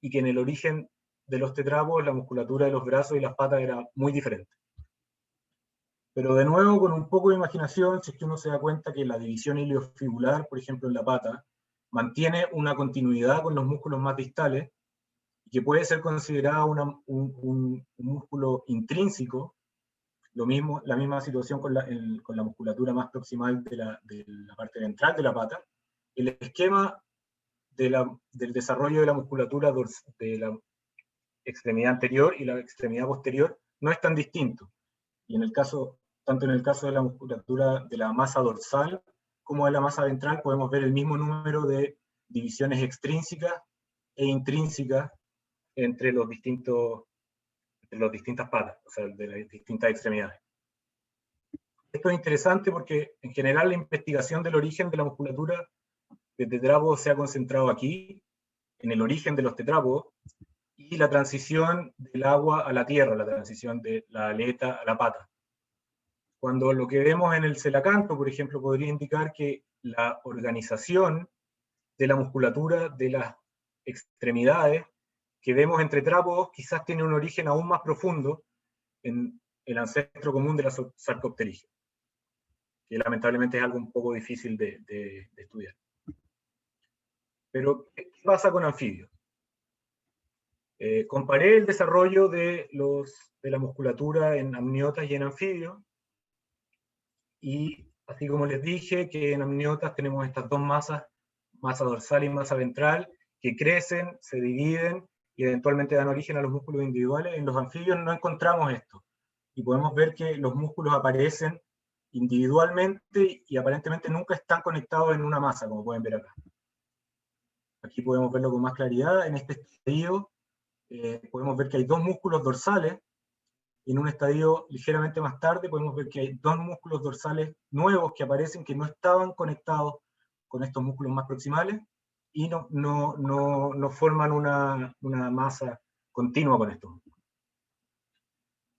y que en el origen de los tetrápodos la musculatura de los brazos y las patas era muy diferente. Pero de nuevo, con un poco de imaginación, si es que uno se da cuenta que la división iliofibular, por ejemplo en la pata, mantiene una continuidad con los músculos más distales, y que puede ser considerada un músculo intrínseco. Lo mismo, la misma situación con la musculatura más proximal de la parte ventral de la pata. El esquema del desarrollo de la musculatura de la extremidad anterior y la extremidad posterior no es tan distinto. Y tanto en el caso de la musculatura de la masa dorsal como de la masa ventral, podemos ver el mismo número de divisiones extrínsecas e intrínsecas entre las distintas patas, o sea, de las distintas extremidades. Esto es interesante porque en general la investigación del origen de la musculatura de tetrápodos se ha concentrado aquí, en el origen de los tetrápodos, y la transición del agua a la tierra, la transición de la aleta a la pata. Cuando lo que vemos en el celacanto, por ejemplo, podría indicar que la organización de la musculatura de las extremidades que vemos entre tetrápodos quizás tiene un origen aún más profundo en el ancestro común de la sarcopterigia, que lamentablemente es algo un poco difícil de estudiar. Pero, ¿qué pasa con anfibios? Comparé el desarrollo de la musculatura en amniotas y en anfibios, y así como les dije que en amniotas tenemos estas dos masas, masa dorsal y masa ventral, que crecen, se dividen y eventualmente dan origen a los músculos individuales, en los anfibios no encontramos esto. Y podemos ver que los músculos aparecen individualmente y aparentemente nunca están conectados en una masa, como pueden ver acá. Aquí podemos verlo con más claridad. En este estadio podemos ver que hay dos músculos dorsales, y en un estadio ligeramente más tarde podemos ver que hay dos músculos dorsales nuevos que aparecen que no estaban conectados con estos músculos más proximales, y no forman una masa continua con estos músculos.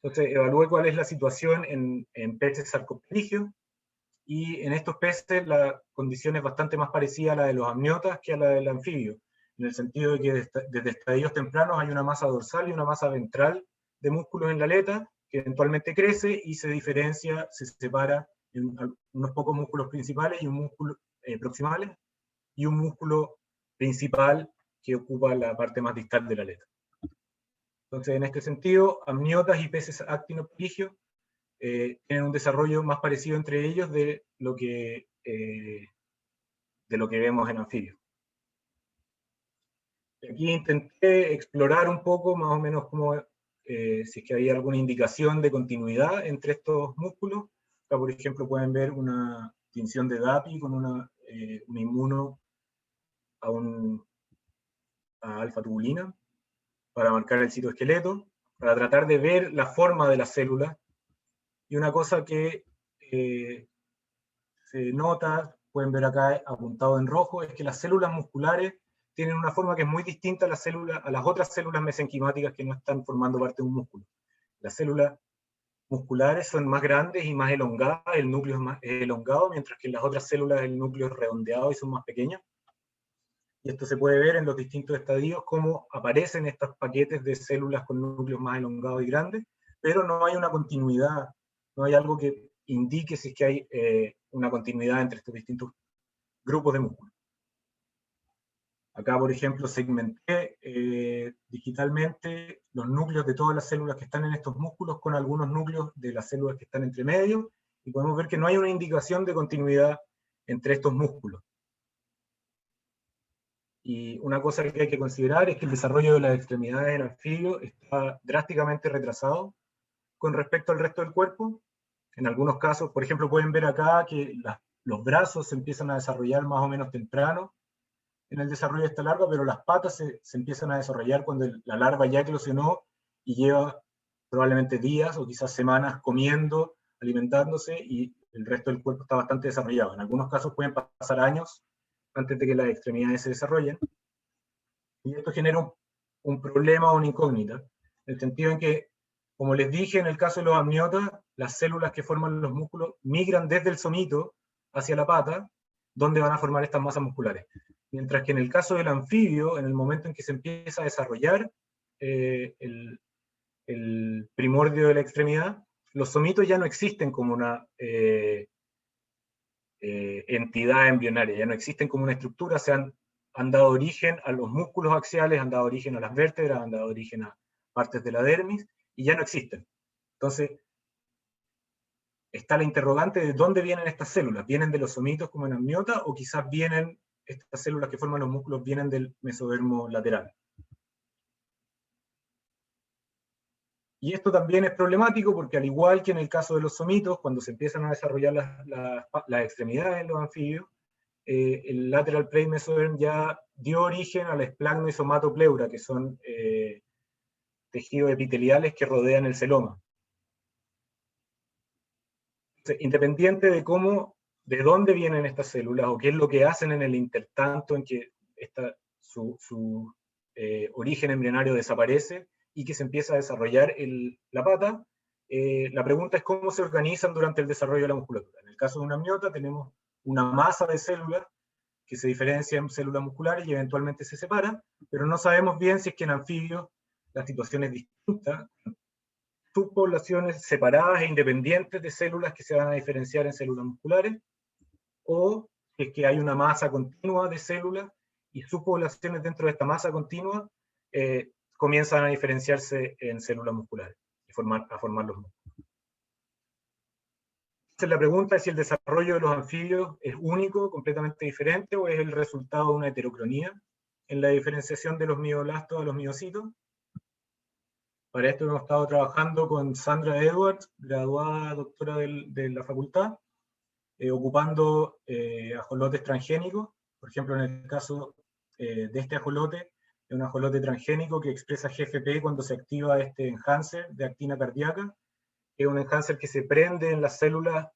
Entonces evalué cuál es la situación en peces sarcopterigios, y en estos peces la condición es bastante más parecida a la de los amniotas que a la del anfibio, en el sentido de que desde estadios tempranos hay una masa dorsal y una masa ventral de músculos en la aleta, que eventualmente crece y se diferencia, se separa en unos pocos músculos principales y un músculo proximales, y un músculo principal que ocupa la parte más distal de la aleta. Entonces, en este sentido, amniotas y peces actinopterigios tienen un desarrollo más parecido entre ellos de lo que vemos en anfibios. Aquí intenté explorar un poco más o menos cómo, si es que había alguna indicación de continuidad entre estos músculos. Acá, por ejemplo, pueden ver una tinción de DAPI con un inmuno a alfa-tubulina para marcar el citoesqueleto, para tratar de ver la forma de las células. Y una cosa que se nota, pueden ver acá apuntado en rojo, es que las células musculares tienen una forma que es muy distinta a las otras células mesenquimáticas que no están formando parte de un músculo. Las células musculares son más grandes y más elongadas, el núcleo es más elongado, mientras que en las otras células el núcleo es redondeado y son más pequeñas. Y esto se puede ver en los distintos estadios, cómo aparecen estos paquetes de células con núcleos más elongados y grandes, pero no hay una continuidad, no hay algo que indique si es que hay una continuidad entre estos distintos grupos de músculos. Acá, por ejemplo, segmenté digitalmente los núcleos de todas las células que están en estos músculos con algunos núcleos de las células que están entre medio, y podemos ver que no hay una indicación de continuidad entre estos músculos. Y una cosa que hay que considerar es que el desarrollo de las extremidades en anfibios está drásticamente retrasado con respecto al resto del cuerpo. En algunos casos, por ejemplo, pueden ver acá que los brazos se empiezan a desarrollar más o menos temprano en el desarrollo de esta larva, pero las patas se empiezan a desarrollar cuando la larva ya eclosionó y lleva probablemente días o quizás semanas comiendo, alimentándose, y el resto del cuerpo está bastante desarrollado. En algunos casos pueden pasar años antes de que las extremidades se desarrollen, y esto genera un problema o una incógnita, en el sentido en que, como les dije, en el caso de los amniotas, las células que forman los músculos migran desde el somito hacia la pata, donde van a formar estas masas musculares. Mientras que en el caso del anfibio, en el momento en que se empieza a desarrollar el primordio de la extremidad, los somitos ya no existen como una entidad embrionaria, ya no existen como una estructura, han dado origen a los músculos axiales, han dado origen a las vértebras, han dado origen a partes de la dermis, y ya no existen. Entonces, está la interrogante de dónde vienen estas células. ¿Vienen de los somitos como en amniota, o quizás estas células que forman los músculos vienen del mesodermo lateral? Y esto también es problemático porque, al igual que en el caso de los somitos, cuando se empiezan a desarrollar las extremidades en los anfibios, el lateral plate mesoderm ya dio origen a la esplagno y somatopleura, que son tejidos epiteliales que rodean el celoma. Entonces, independiente de dónde vienen estas células o qué es lo que hacen en el intertanto en que su origen embrionario desaparece y que se empieza a desarrollar la pata, la pregunta es cómo se organizan durante el desarrollo de la musculatura. En el caso de una amniota tenemos una masa de células que se diferencia en células musculares y eventualmente se separa, pero no sabemos bien si es que en anfibios la situación es distinta, subpoblaciones separadas e independientes de células que se van a diferenciar en células musculares, o si es que hay una masa continua de células y subpoblaciones dentro de esta masa continua comienzan a diferenciarse en células musculares y a formar los músculos. Entonces la pregunta es si el desarrollo de los anfibios es único, completamente diferente, o es el resultado de una heterocronía en la diferenciación de los mioblastos a los miocitos. Para esto hemos estado trabajando con Sandra Edwards, graduada doctora de la facultad, ocupando ajolotes transgénicos. Por ejemplo, en el caso de este ajolote, es un ajolote transgénico que expresa GFP cuando se activa este enhancer de actina cardíaca, que es un enhancer que se prende en las células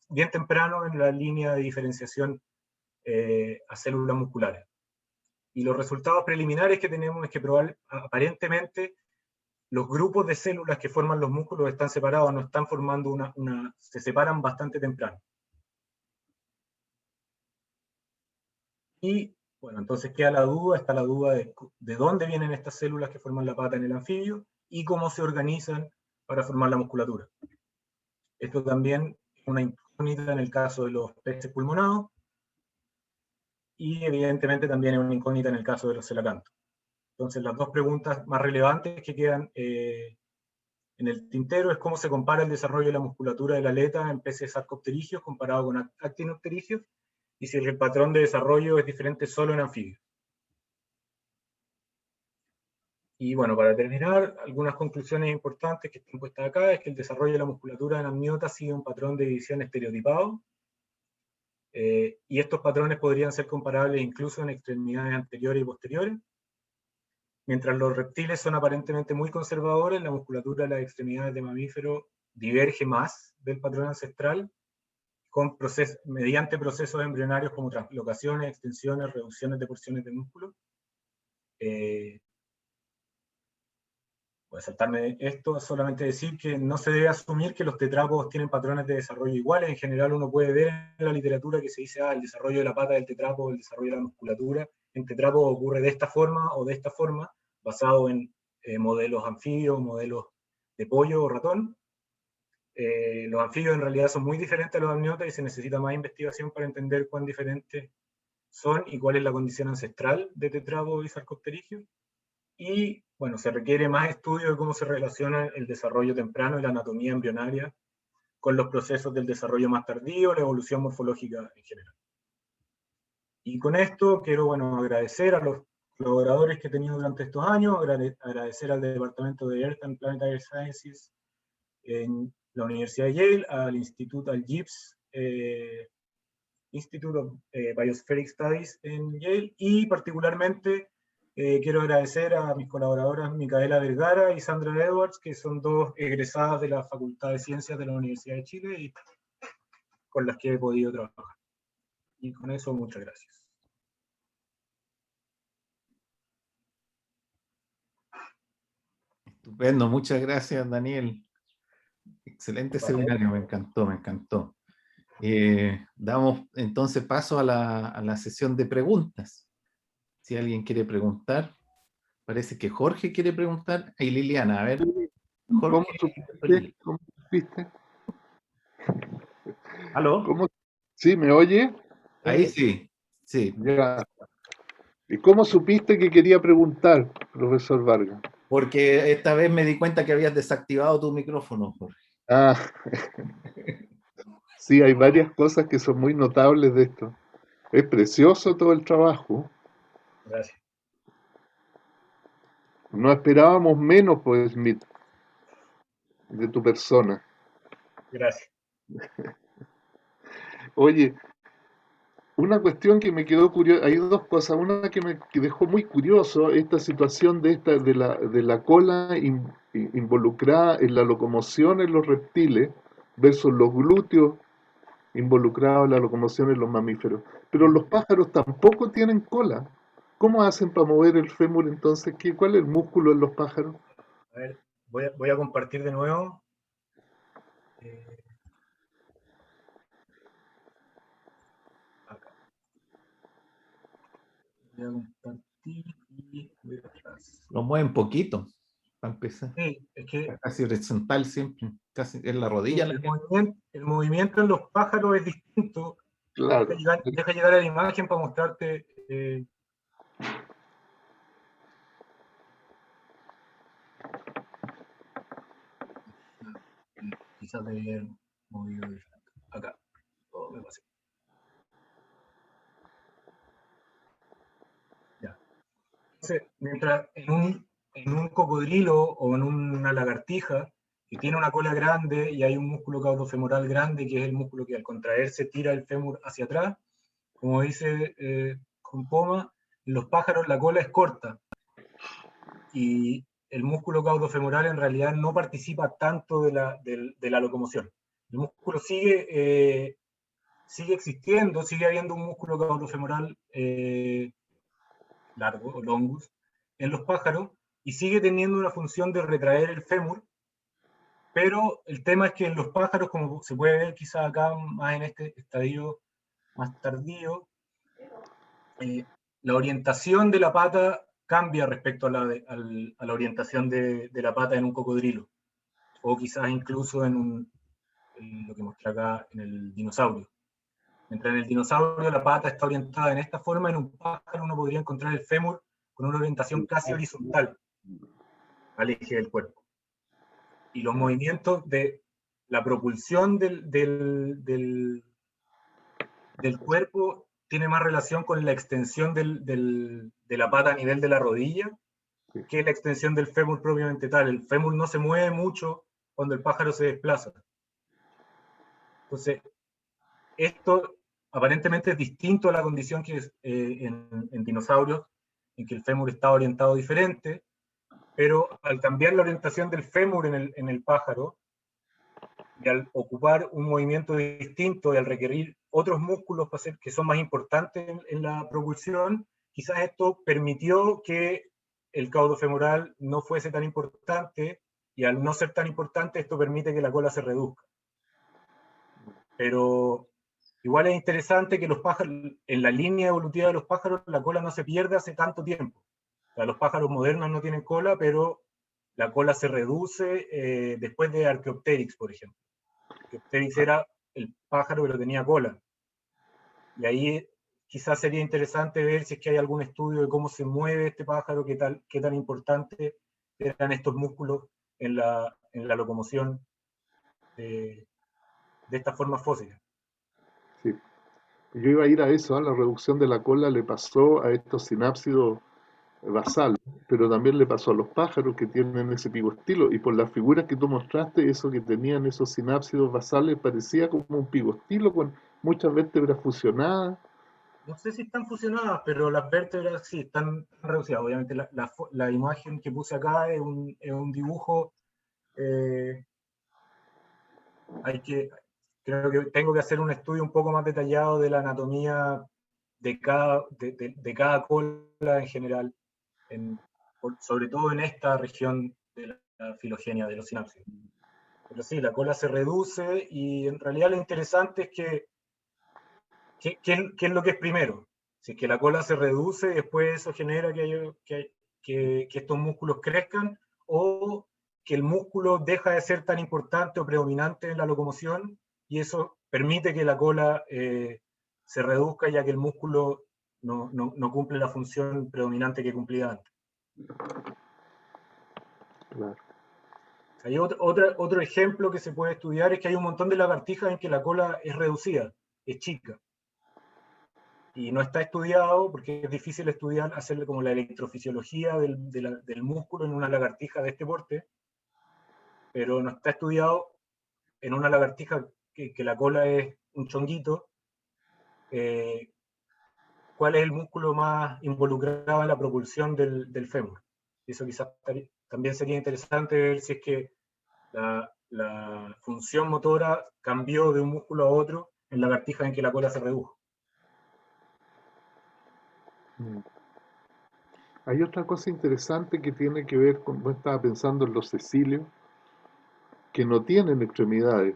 bien temprano en la línea de diferenciación a células musculares. Y los resultados preliminares que tenemos es que aparentemente los grupos de células que forman los músculos están separados, no están formando se separan bastante temprano. Y bueno, entonces está la duda de dónde vienen estas células que forman la pata en el anfibio y cómo se organizan para formar la musculatura. Esto también es una incógnita en el caso de los peces pulmonados, y evidentemente también es una incógnita en el caso de los celacantos. Entonces, las dos preguntas más relevantes que quedan en el tintero es cómo se compara el desarrollo de la musculatura de la aleta en peces sarcopterigios comparado con actinopterigios, y si el patrón de desarrollo es diferente solo en anfibios. Y bueno, para terminar, algunas conclusiones importantes que están puestas acá es que el desarrollo de la musculatura en amniotas sigue un patrón de división estereotipado, y estos patrones podrían ser comparables incluso en extremidades anteriores y posteriores. Mientras los reptiles son aparentemente muy conservadores, la musculatura de las extremidades de mamíferos diverge más del patrón ancestral, mediante procesos embrionarios como translocaciones, extensiones, reducciones de porciones de músculo. Voy a saltarme esto, solamente decir que no se debe asumir que los tetrápodos tienen patrones de desarrollo iguales. En general uno puede ver en la literatura que se dice, el desarrollo de la pata del tetrápodo, el desarrollo de la musculatura en tetrápodos ocurre de esta forma o de esta forma, basado en modelos anfibios, modelos de pollo o ratón. Los anfibios en realidad son muy diferentes a los amniotas y se necesita más investigación para entender cuán diferentes son y cuál es la condición ancestral de tetrápodos y sarcopterígeos. Y bueno, se requiere más estudio de cómo se relaciona el desarrollo temprano y la anatomía embrionaria con los procesos del desarrollo más tardío, la evolución morfológica en general. Y con esto quiero, bueno, agradecer a los colaboradores que he tenido durante estos años, agradecer al Departamento de Earth and Planetary Sciences en la Universidad de Yale, al Instituto, al GIBS, Institute of Biospheric Studies en Yale, y particularmente quiero agradecer a mis colaboradoras Micaela Vergara y Sandra Edwards, que son dos egresadas de la Facultad de Ciencias de la Universidad de Chile y con las que he podido trabajar. Y con eso, muchas gracias. Estupendo, muchas gracias, Daniel. Excelente seminario, me encantó, me encantó. Damos entonces paso a la sesión de preguntas. Si alguien quiere preguntar, parece que Jorge quiere preguntar. Y Liliana, a ver. ¿Cómo Jorge, supiste? ¿Cómo supiste? ¿Aló? ¿Cómo? ¿Sí, me oye? Ahí sí, sí. Ya. ¿Y cómo supiste que quería preguntar, profesor Vargas? Porque esta vez me di cuenta que habías desactivado tu micrófono, Jorge. Ah, sí, hay varias cosas que son muy notables de esto. Es precioso todo el trabajo. Gracias. No esperábamos menos, pues, Smith, de tu persona. Gracias. Oye, una cuestión que me quedó curiosa, hay dos cosas. Una que me dejó muy curioso, esta situación de la cola involucrada en la locomoción en los reptiles versus los glúteos involucrados en la locomoción en los mamíferos. Pero los pájaros tampoco tienen cola. ¿Cómo hacen para mover el fémur entonces? ¿Cuál es el músculo en los pájaros? A ver, voy a compartir de nuevo. Acá. Voy a compartir y voy atrás. Lo mueven poquito, para empezar. Sí, es que Casi horizontal siempre, casi en la rodilla. el movimiento en los pájaros es distinto. Claro. Deja llegar a la imagen para mostrarte. Quizás debería haber movido acá. Oh, me pasé. Ya. Entonces, mientras en un cocodrilo o en una lagartija que tiene una cola grande y hay un músculo caudofemoral grande, que es el músculo que al contraerse tira el fémur hacia atrás, como dice con Poma, en los pájaros la cola es corta y el músculo caudofemoral en realidad no participa tanto de la locomoción. El músculo sigue existiendo, sigue habiendo un músculo caudofemoral largo o longus en los pájaros y sigue teniendo una función de retraer el fémur, pero el tema es que en los pájaros, como se puede ver quizá acá más en este estadio más tardío, la orientación de la pata cambia respecto a la orientación de la pata en un cocodrilo, o quizás incluso en lo que muestra acá en el dinosaurio. Mientras en el dinosaurio la pata está orientada en esta forma, en un pájaro uno podría encontrar el fémur con una orientación casi horizontal al eje del cuerpo. Y los movimientos de la propulsión del cuerpo tiene más relación con la extensión de la pata a nivel de la rodilla que la extensión del fémur propiamente tal. El fémur no se mueve mucho cuando el pájaro se desplaza. Entonces, esto aparentemente es distinto a la condición que es en dinosaurios, en que el fémur está orientado diferente, pero al cambiar la orientación del fémur en el pájaro, y al ocupar un movimiento distinto y al requerir otros músculos que son más importantes en la propulsión, quizás esto permitió que el caudo femoral no fuese tan importante, y al no ser tan importante esto permite que la cola se reduzca. Pero igual es interesante que los pájaros, en la línea evolutiva de los pájaros, la cola no se pierde hace tanto tiempo. O sea, los pájaros modernos no tienen cola, pero la cola se reduce después de Archaeopteryx, por ejemplo. que usted dice era el pájaro, pero tenía cola. Y ahí quizás sería interesante ver si es que hay algún estudio de cómo se mueve este pájaro, qué tan importante eran estos músculos en la locomoción de estas formas fósiles. Sí. Yo iba a ir a eso, a la reducción de la cola le pasó a estos sinápsidos basales, pero también le pasó a los pájaros que tienen ese pigostilo, y por las figuras que tú mostraste, eso que tenían esos sinápsidos basales parecía como un pigostilo con muchas vértebras fusionadas. No sé si están fusionadas, pero las vértebras sí están reducidas. Obviamente la imagen que puse acá es un dibujo. Creo que tengo que hacer un estudio un poco más detallado de la anatomía de cada cola en general, sobre todo en esta región de la filogenia, de los sinápsidos. Pero sí, la cola se reduce y en realidad lo interesante es ¿qué es lo que es primero? Si es que la cola se reduce y después eso genera que estos músculos crezcan, o que el músculo deja de ser tan importante o predominante en la locomoción y eso permite que la cola se reduzca, ya que el músculo no cumple la función predominante que cumplía antes. Claro. Hay otro ejemplo que se puede estudiar, es que hay un montón de lagartijas en que la cola es reducida, es chica. Y no está estudiado porque es difícil estudiar, hacerle como la electrofisiología del músculo en una lagartija de este porte, pero no está estudiado en una lagartija que la cola es un chonguito, cuál es el músculo más involucrado en la propulsión del fémur. Y eso quizás también sería interesante ver si es que la función motora cambió de un músculo a otro en lagartijas en que la cola se redujo. Hay otra cosa interesante que tiene que ver con, vos estaba pensando en los cecilios, que no tienen extremidades.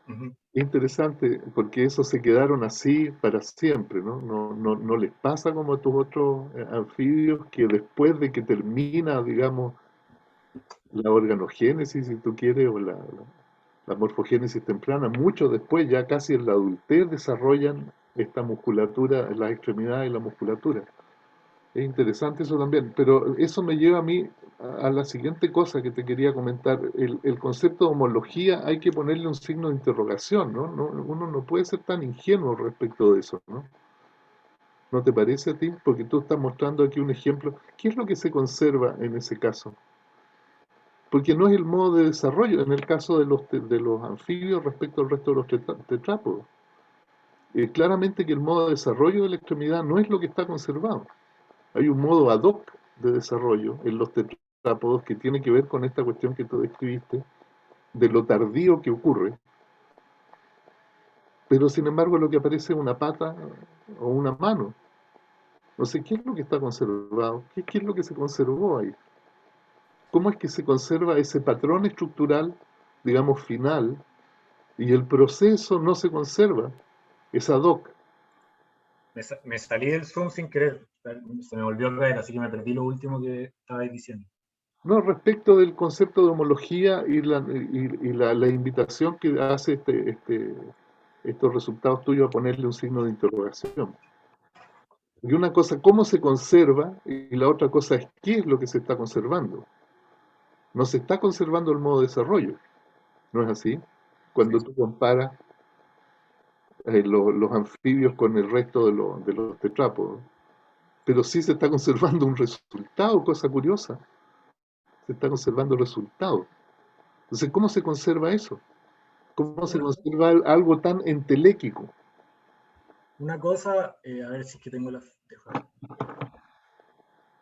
Uh-huh. Interesante, porque esos se quedaron así para siempre, ¿no? No les pasa como a tus otros anfibios, que después de que termina, digamos, la organogénesis, si tú quieres, o la morfogénesis temprana, mucho después, ya casi en la adultez, desarrollan esta musculatura, las extremidades y la musculatura. Es interesante eso también, pero eso me lleva a mí a la siguiente cosa que te quería comentar. El concepto de homología hay que ponerle un signo de interrogación, ¿no? Uno no puede ser tan ingenuo respecto de eso, ¿no? ¿No te parece a ti? Porque tú estás mostrando aquí un ejemplo. ¿Qué es lo que se conserva en ese caso? Porque no es el modo de desarrollo en el caso de los anfibios respecto al resto de los tetrápodos. Claramente que el modo de desarrollo de la extremidad no es lo que está conservado. Hay un modo ad hoc de desarrollo en los tetrápodos que tiene que ver con esta cuestión que tú describiste, de lo tardío que ocurre, pero sin embargo lo que aparece es una pata o una mano. No sé, ¿qué es lo que está conservado? ¿Qué es lo que se conservó ahí? ¿Cómo es que se conserva ese patrón estructural, digamos, final, y el proceso no se conserva? Es ad hoc. Me salí del Zoom sin querer, se me volvió a caer, así que me perdí lo último que estabais diciendo. No, respecto del concepto de homología y la invitación que hace estos resultados tuyos a ponerle un signo de interrogación. Y una cosa, cómo se conserva, y la otra cosa es qué es lo que se está conservando. No se está conservando el modo de desarrollo, ¿no es así? Cuando tú comparas los anfibios con el resto de los tetrápodos. Pero sí se está conservando un resultado, cosa curiosa. Se está conservando el resultado. Entonces, ¿cómo se conserva eso? ¿Cómo se conserva algo tan entelequico? Una cosa, a ver si es que tengo la...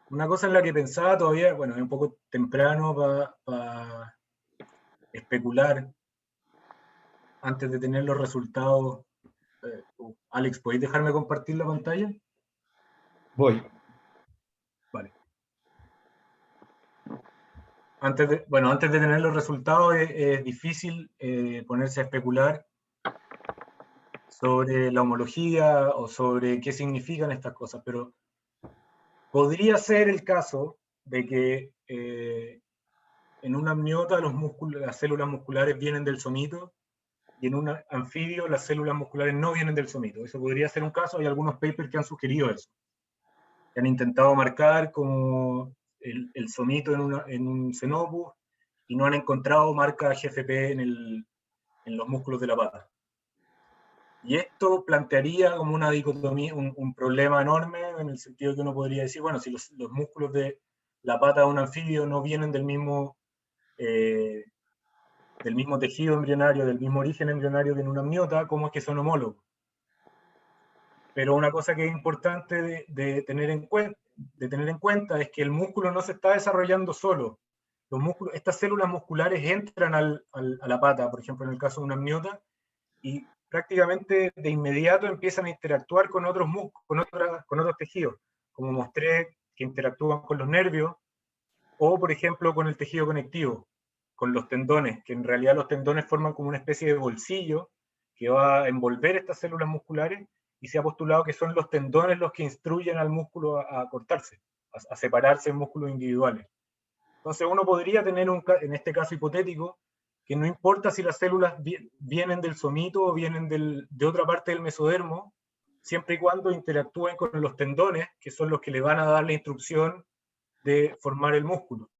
Una cosa en la que pensaba todavía, bueno, es un poco temprano para especular antes de tener los resultados. Alex, ¿podéis dejarme compartir la pantalla? Voy. Vale. Antes de tener los resultados es difícil ponerse a especular sobre la homología o sobre qué significan estas cosas, pero podría ser el caso de que en una amniota las células musculares vienen del somito, y en un anfibio las células musculares no vienen del somito. Eso podría ser un caso, hay algunos papers que han sugerido eso, que han intentado marcar como el somito en un xenopus, y no han encontrado marca GFP en los músculos de la pata. Y esto plantearía como una dicotomía, un problema enorme, en el sentido que uno podría decir, bueno, si los músculos de la pata de un anfibio no vienen del mismo tejido embrionario, del mismo origen embrionario que en una amniota, ¿cómo es que son homólogos? Pero una cosa que es importante de tener en cuenta es que el músculo no se está desarrollando solo. Estas células musculares entran a la pata, por ejemplo, en el caso de una amniota, y prácticamente de inmediato empiezan a interactuar con otros tejidos, como mostré, que interactúan con los nervios, o por ejemplo con el tejido conectivo, con los tendones, que en realidad los tendones forman como una especie de bolsillo que va a envolver estas células musculares, y se ha postulado que son los tendones los que instruyen al músculo a cortarse, a separarse en músculos individuales. Entonces uno podría tener, en este caso hipotético, que no importa si las células vienen del somito o vienen de otra parte del mesodermo, siempre y cuando interactúen con los tendones, que son los que le van a dar la instrucción de formar el músculo.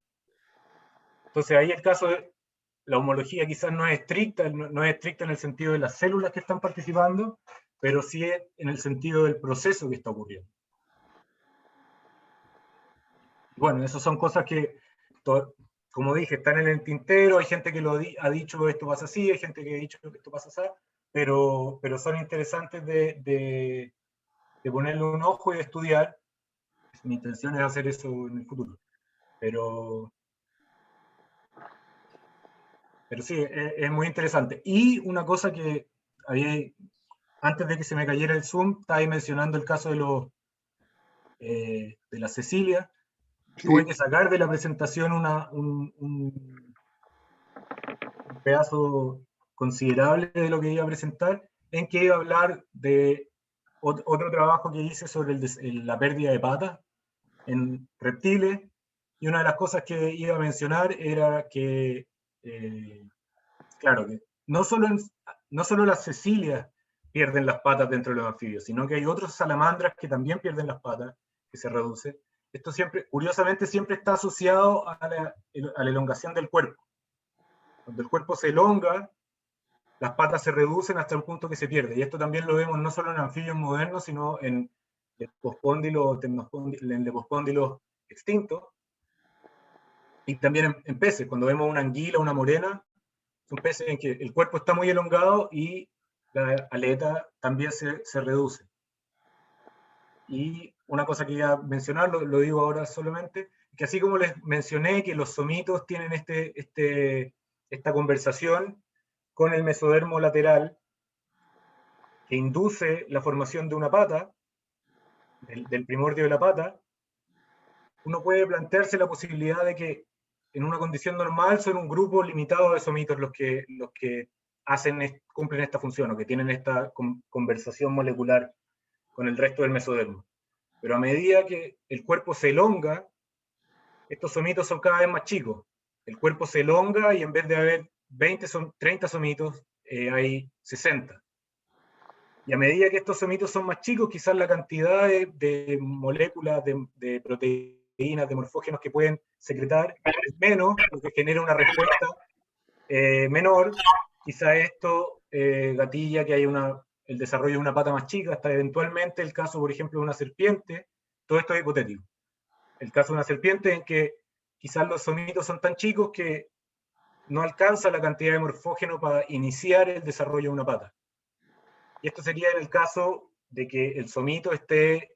Entonces ahí el caso de la homología quizás no es estricta en el sentido de las células que están participando, pero sí en el sentido del proceso que está ocurriendo. Bueno, esas son cosas que, como dije, están en el tintero. Hay gente que ha dicho esto pasa así, hay gente que ha dicho que esto pasa así, pero son interesantes de ponerle un ojo y de estudiar. Mi intención es hacer eso en el futuro. Pero sí, es muy interesante. Y una cosa que antes de que se me cayera el Zoom, estaba ahí mencionando el caso de la Cecilia. Sí. Tuve que sacar de la presentación un pedazo considerable de lo que iba a presentar, en que iba a hablar de otro trabajo que hice sobre la pérdida de patas en reptiles, y una de las cosas que iba a mencionar era que, claro, que no solo las cecilias pierden las patas dentro de los anfibios, sino que hay otros salamandras que también pierden las patas, que se reduce. Esto siempre, curiosamente, siempre está asociado a la elongación del cuerpo. Cuando el cuerpo se elonga, las patas se reducen hasta un punto que se pierde. Y esto también lo vemos no solo en anfibios modernos, sino en lepospóndilos extintos, y también en peces. Cuando vemos una anguila, una morena, son peces en que el cuerpo está muy elongado y la aleta también se reduce. Y una cosa que iba a mencionar, lo digo ahora solamente, que así como les mencioné que los somitos tienen esta conversación con el mesodermo lateral que induce la formación de una pata, del primordio de la pata, uno puede plantearse la posibilidad de que en una condición normal son un grupo limitado de somitos los que cumplen esta función, o que tienen esta conversación molecular con el resto del mesodermo. Pero a medida que el cuerpo se elonga, estos somitos son cada vez más chicos. El cuerpo se elonga y en vez de haber 30 somitos, hay 60. Y a medida que estos somitos son más chicos, quizás la cantidad de moléculas, de proteínas, de morfógenos que pueden secretar es menos, lo que genera una respuesta menor. Quizás esto gatilla que hay el desarrollo de una pata más chica, hasta eventualmente el caso, por ejemplo, de una serpiente. Todo esto es hipotético. El caso de una serpiente en que quizás los somitos son tan chicos que no alcanza la cantidad de morfógeno para iniciar el desarrollo de una pata. Y esto sería en el caso de que el somito esté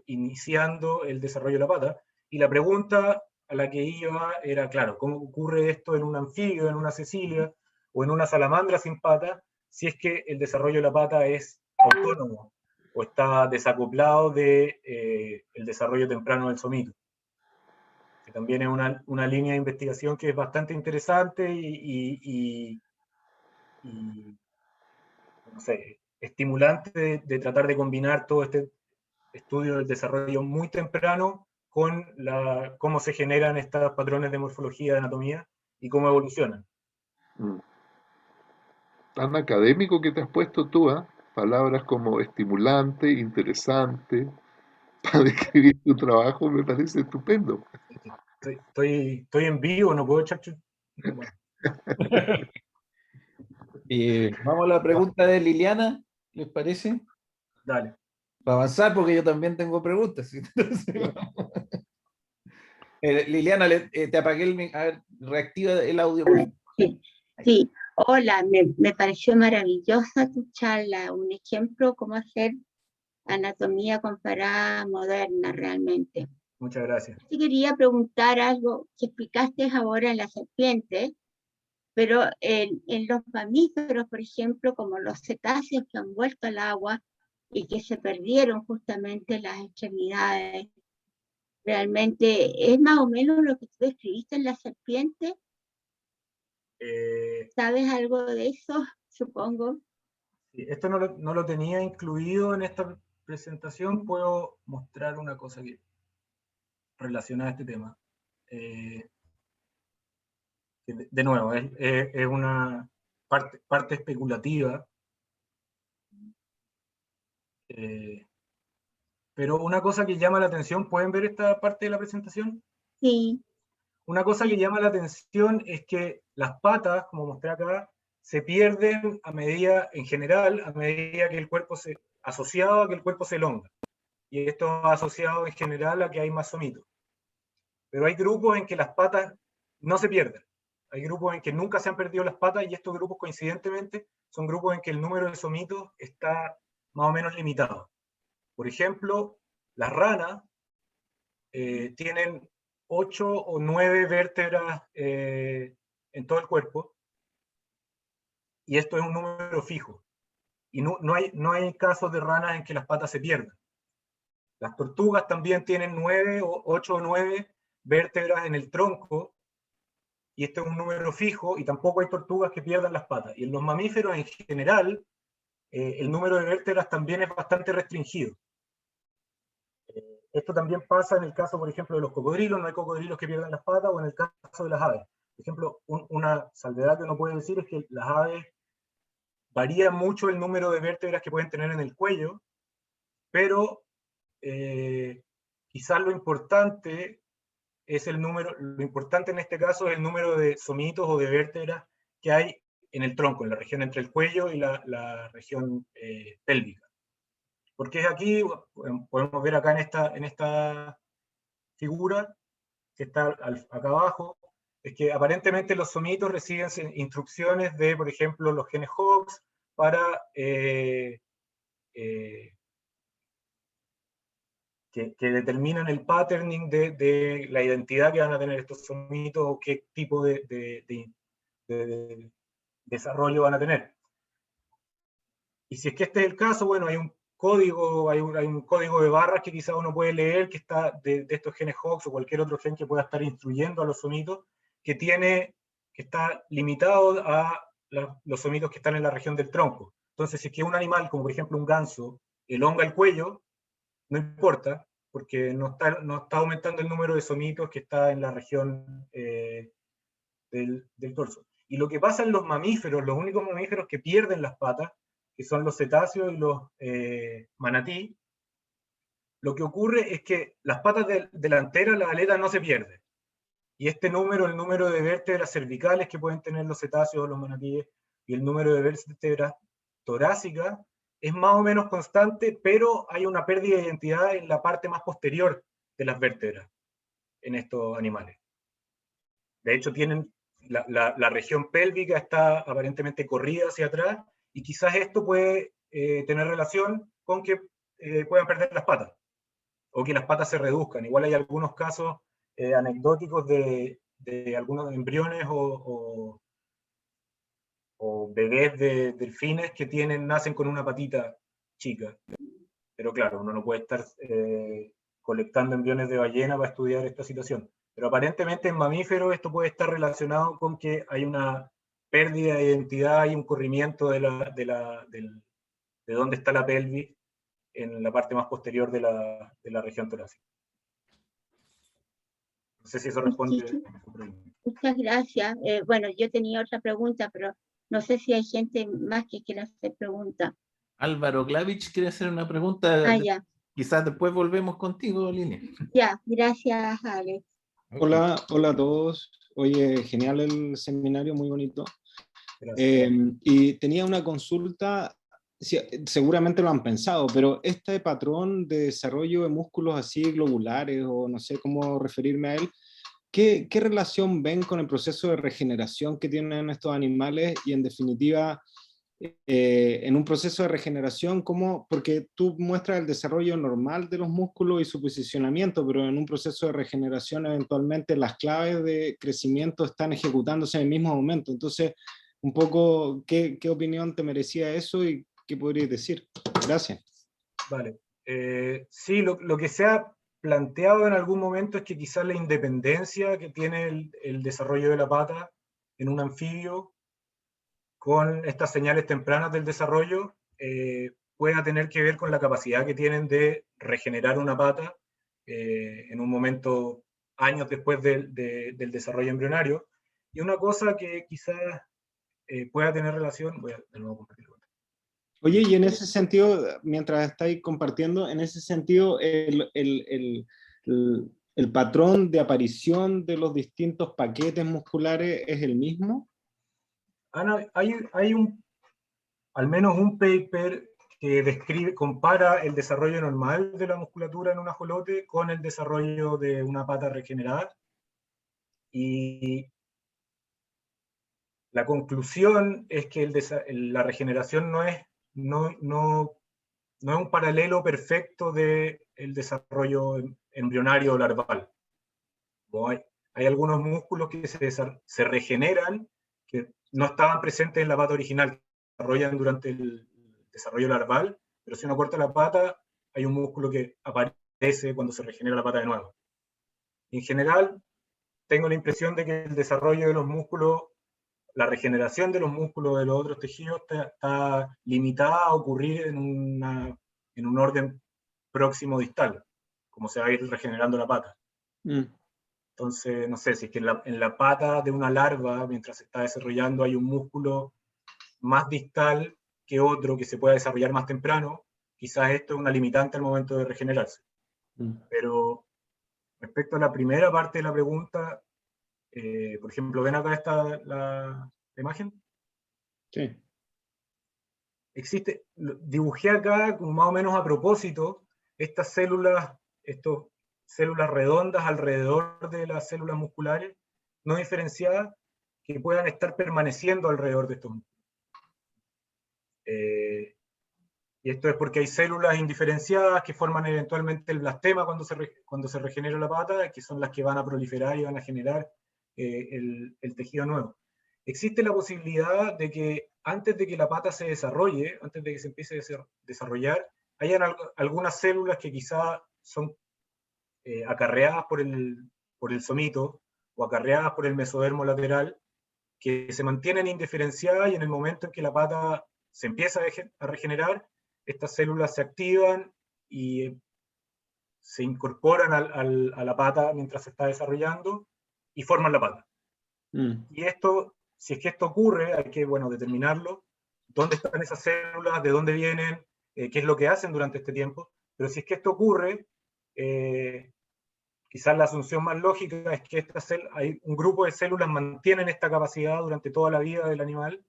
iniciando el desarrollo de la pata. Y la pregunta a la que iba era, claro, ¿cómo ocurre esto en un anfibio, en una cecilia o en una salamandra sin pata, si es que el desarrollo de la pata es autónomo o está desacoplado del desarrollo temprano del somito? Que también es una línea de investigación que es bastante interesante y no sé, estimulante de tratar de combinar todo este estudio del desarrollo muy temprano con cómo se generan estos patrones de morfología, de anatomía, y cómo evolucionan. Mm. Tan académico que te has puesto tú, ¿ah? Palabras como estimulante, interesante, para describir tu trabajo me parece estupendo. Estoy en vivo, no puedo echar bueno. Vamos a la pregunta de Liliana, ¿les parece? Dale. Para avanzar, porque yo también tengo preguntas. Entonces, Liliana, te apagué a ver, reactiva el audio, por favor. Sí, sí. Hola, me pareció maravillosa tu charla, un ejemplo cómo hacer anatomía comparada moderna realmente. Muchas gracias. Te quería preguntar algo que explicaste ahora en la serpiente, pero en los mamíferos, por ejemplo, como los cetáceos que han vuelto al agua y que se perdieron justamente las extremidades, realmente es más o menos lo que tú describiste en la serpiente. ¿Sabes algo de eso? Supongo. Esto no lo tenía incluido en esta presentación. Puedo mostrar una cosa relacionada a este tema. De nuevo, es una parte especulativa, pero una cosa que llama la atención, ¿pueden ver esta parte de la presentación? Sí. Una cosa que llama la atención es que las patas, como mostré acá, se pierden a medida, en general, a medida que el cuerpo asociado a que el cuerpo se elonga. Y esto va asociado en general a que hay más somitos. Pero hay grupos en que las patas no se pierden. Hay grupos en que nunca se han perdido las patas y estos grupos, coincidentemente, son grupos en que el número de somitos está más o menos limitado. Por ejemplo, las ranas tienen 8 o 9 vértebras en todo el cuerpo, y esto es un número fijo. Y no hay casos de ranas en que las patas se pierdan. Las tortugas también tienen 8 o 9 vértebras en el tronco, y este es un número fijo, y tampoco hay tortugas que pierdan las patas. Y en los mamíferos en general, el número de vértebras también es bastante restringido. Esto también pasa en el caso, por ejemplo, de los cocodrilos. No hay cocodrilos que pierdan las patas, o en el caso de las aves. Por ejemplo, una salvedad que uno puede decir es que las aves varía mucho el número de vértebras que pueden tener en el cuello, pero quizás lo importante lo importante en este caso es el número de somitos o de vértebras que hay en el tronco, en la región entre el cuello y la región pélvica. Porque es aquí, podemos ver acá en esta figura que está acá abajo, es que aparentemente los somitos reciben instrucciones de, por ejemplo, los genes Hox para que determinan el patterning de la identidad que van a tener estos somitos o qué tipo de desarrollo van a tener. Y si es que este es el caso, bueno, hay un código, hay un código de barras que quizá uno puede leer que está de estos genes Hox o cualquier otro gen que pueda estar instruyendo a los somitos, que está limitado a los somitos que están en la región del tronco. Entonces, si es que un animal, como por ejemplo un ganso, elonga el cuello, no importa, porque no está aumentando el número de somitos que está en la región del torso. Y lo que pasa en los mamíferos, los únicos mamíferos que pierden las patas, que son los cetáceos y los manatí, lo que ocurre es que las patas delanteras, las aletas, no se pierden. Y este número, el número de vértebras cervicales que pueden tener los cetáceos o los manatíes, y el número de vértebras torácicas, es más o menos constante, pero hay una pérdida de identidad en la parte más posterior de las vértebras en estos animales. De hecho, la región pélvica está aparentemente corrida hacia atrás, y quizás esto puede tener relación con que puedan perder las patas, o que las patas se reduzcan. Igual hay algunos casos anecdóticos de algunos embriones o bebés de delfines que nacen con una patita chica. Pero claro, uno no puede estar colectando embriones de ballena para estudiar esta situación. Pero aparentemente en mamíferos esto puede estar relacionado con que hay una pérdida de identidad y un corrimiento de dónde está la pelvis en la parte más posterior de la región torácica. No sé si eso responde. Muchas gracias. Bueno, yo tenía otra pregunta, pero no sé si hay gente más que quiera hacer preguntas. Álvaro Glavich quiere hacer una pregunta. Ya. Quizás después volvemos contigo, Lilia. Ya, gracias, Alex. Hola, hola a todos. Oye, genial el seminario, muy bonito. Gracias. Y tenía una consulta, sí, seguramente lo han pensado, pero este patrón de desarrollo de músculos así globulares, o no sé cómo referirme a él, ¿qué relación ven con el proceso de regeneración que tienen estos animales? Y en definitiva, en un proceso de regeneración, ¿cómo? Porque tú muestras el desarrollo normal de los músculos y su posicionamiento, pero en un proceso de regeneración eventualmente las claves de crecimiento están ejecutándose en el mismo momento. Entonces, un poco, ¿qué opinión te merecía eso y qué podrías decir? Gracias. Vale. Sí, lo que se ha planteado en algún momento es que quizás la independencia que tiene el desarrollo de la pata en un anfibio con estas señales tempranas del desarrollo pueda tener que ver con la capacidad que tienen de regenerar una pata en un momento años después del desarrollo embrionario. Y una cosa que quizás pueda tener relación, voy a de nuevo compartirlo. Oye, y en ese sentido, mientras estáis compartiendo, en ese sentido, el patrón de aparición de los distintos paquetes musculares es el mismo. Ana, hay al menos un paper que compara el desarrollo normal de la musculatura en un ajolote con el desarrollo de una pata regenerada. Y la conclusión es que la regeneración no es un paralelo perfecto del desarrollo embrionario o larval. Hay algunos músculos que se regeneran, que no estaban presentes en la pata original, que se desarrollan durante el desarrollo larval, pero si uno corta la pata, hay un músculo que aparece cuando se regenera la pata de nuevo. En general, tengo la impresión de que el desarrollo de los músculos, la regeneración de los músculos de los otros tejidos está limitada a ocurrir en un orden próximo distal, como se va a ir regenerando la pata. Entonces, no sé, si es que en la pata de una larva, mientras se está desarrollando, hay un músculo más distal que otro que se pueda desarrollar más temprano, quizás esto es una limitante al momento de regenerarse. Pero respecto a la primera parte de la pregunta, por ejemplo, ¿ven acá la imagen? Sí. Dibujé acá, como más o menos a propósito, estas células redondas alrededor de las células musculares, no diferenciadas, que puedan estar permaneciendo alrededor de estos músculos. Y esto es porque hay células indiferenciadas que forman eventualmente el blastema cuando se regenera la pata, que son las que van a proliferar y van a generar el tejido nuevo. Existe la posibilidad de que antes de que la pata se desarrolle, antes de que se empiece a desarrollar, hayan algunas células que quizá son acarreadas por el somito o acarreadas por el mesodermo lateral, que se mantienen indiferenciadas y en el momento en que la pata se empieza a regenerar, estas células se activan y se incorporan a la pata mientras se está desarrollando y forman la pata. Y esto, si es que esto ocurre, hay que, determinarlo, dónde están esas células, de dónde vienen, qué es lo que hacen durante este tiempo. Pero si es que esto ocurre, quizás la asunción más lógica es que hay un grupo de células mantienen esta capacidad durante toda la vida del animal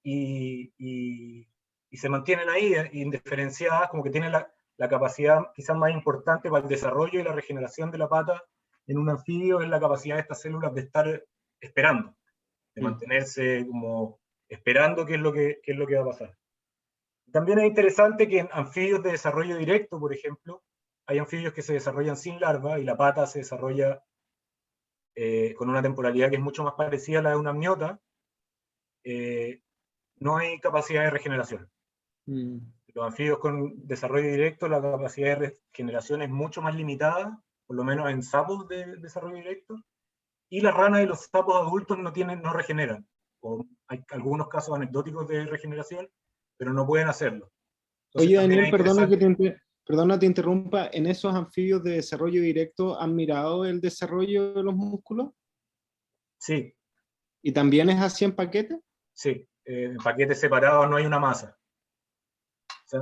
y se mantienen ahí indiferenciadas, como que tienen la capacidad quizás más importante para el desarrollo y la regeneración de la pata en un anfibio, es la capacidad de estas células de estar esperando, de mantenerse como esperando qué es lo que va a pasar. También es interesante que en anfibios de desarrollo directo, por ejemplo, hay anfibios que se desarrollan sin larva y la pata se desarrolla con una temporalidad que es mucho más parecida a la de una amniota. No hay capacidad de regeneración. Los anfibios con desarrollo directo, la capacidad de regeneración es mucho más limitada, por lo menos en sapos de desarrollo directo, y las ranas y los sapos adultos no regeneran. Hay algunos casos anecdóticos de regeneración, pero no pueden hacerlo. Entonces, Oye, Daniel, Perdona, te interrumpa, ¿en esos anfibios de desarrollo directo han mirado el desarrollo de los músculos? Sí, ¿Y también es así en paquete? sí, en paquetes separados no hay una masa. O sea,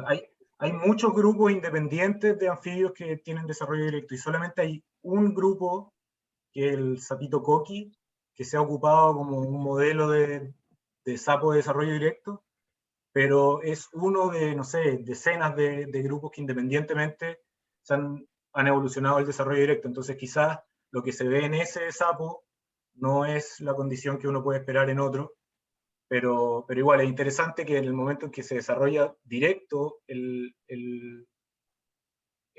hay muchos grupos independientes de anfibios que tienen desarrollo directo y solamente hay un grupo, que es el sapito coqui, que se ha ocupado como un modelo de sapo de desarrollo directo, pero es uno de, no sé, decenas de grupos que independientemente han evolucionado el desarrollo directo. Entonces quizás lo que se ve en ese sapo no es la condición que uno puede esperar en otro, pero igual es interesante que en el momento en que se desarrolla directo el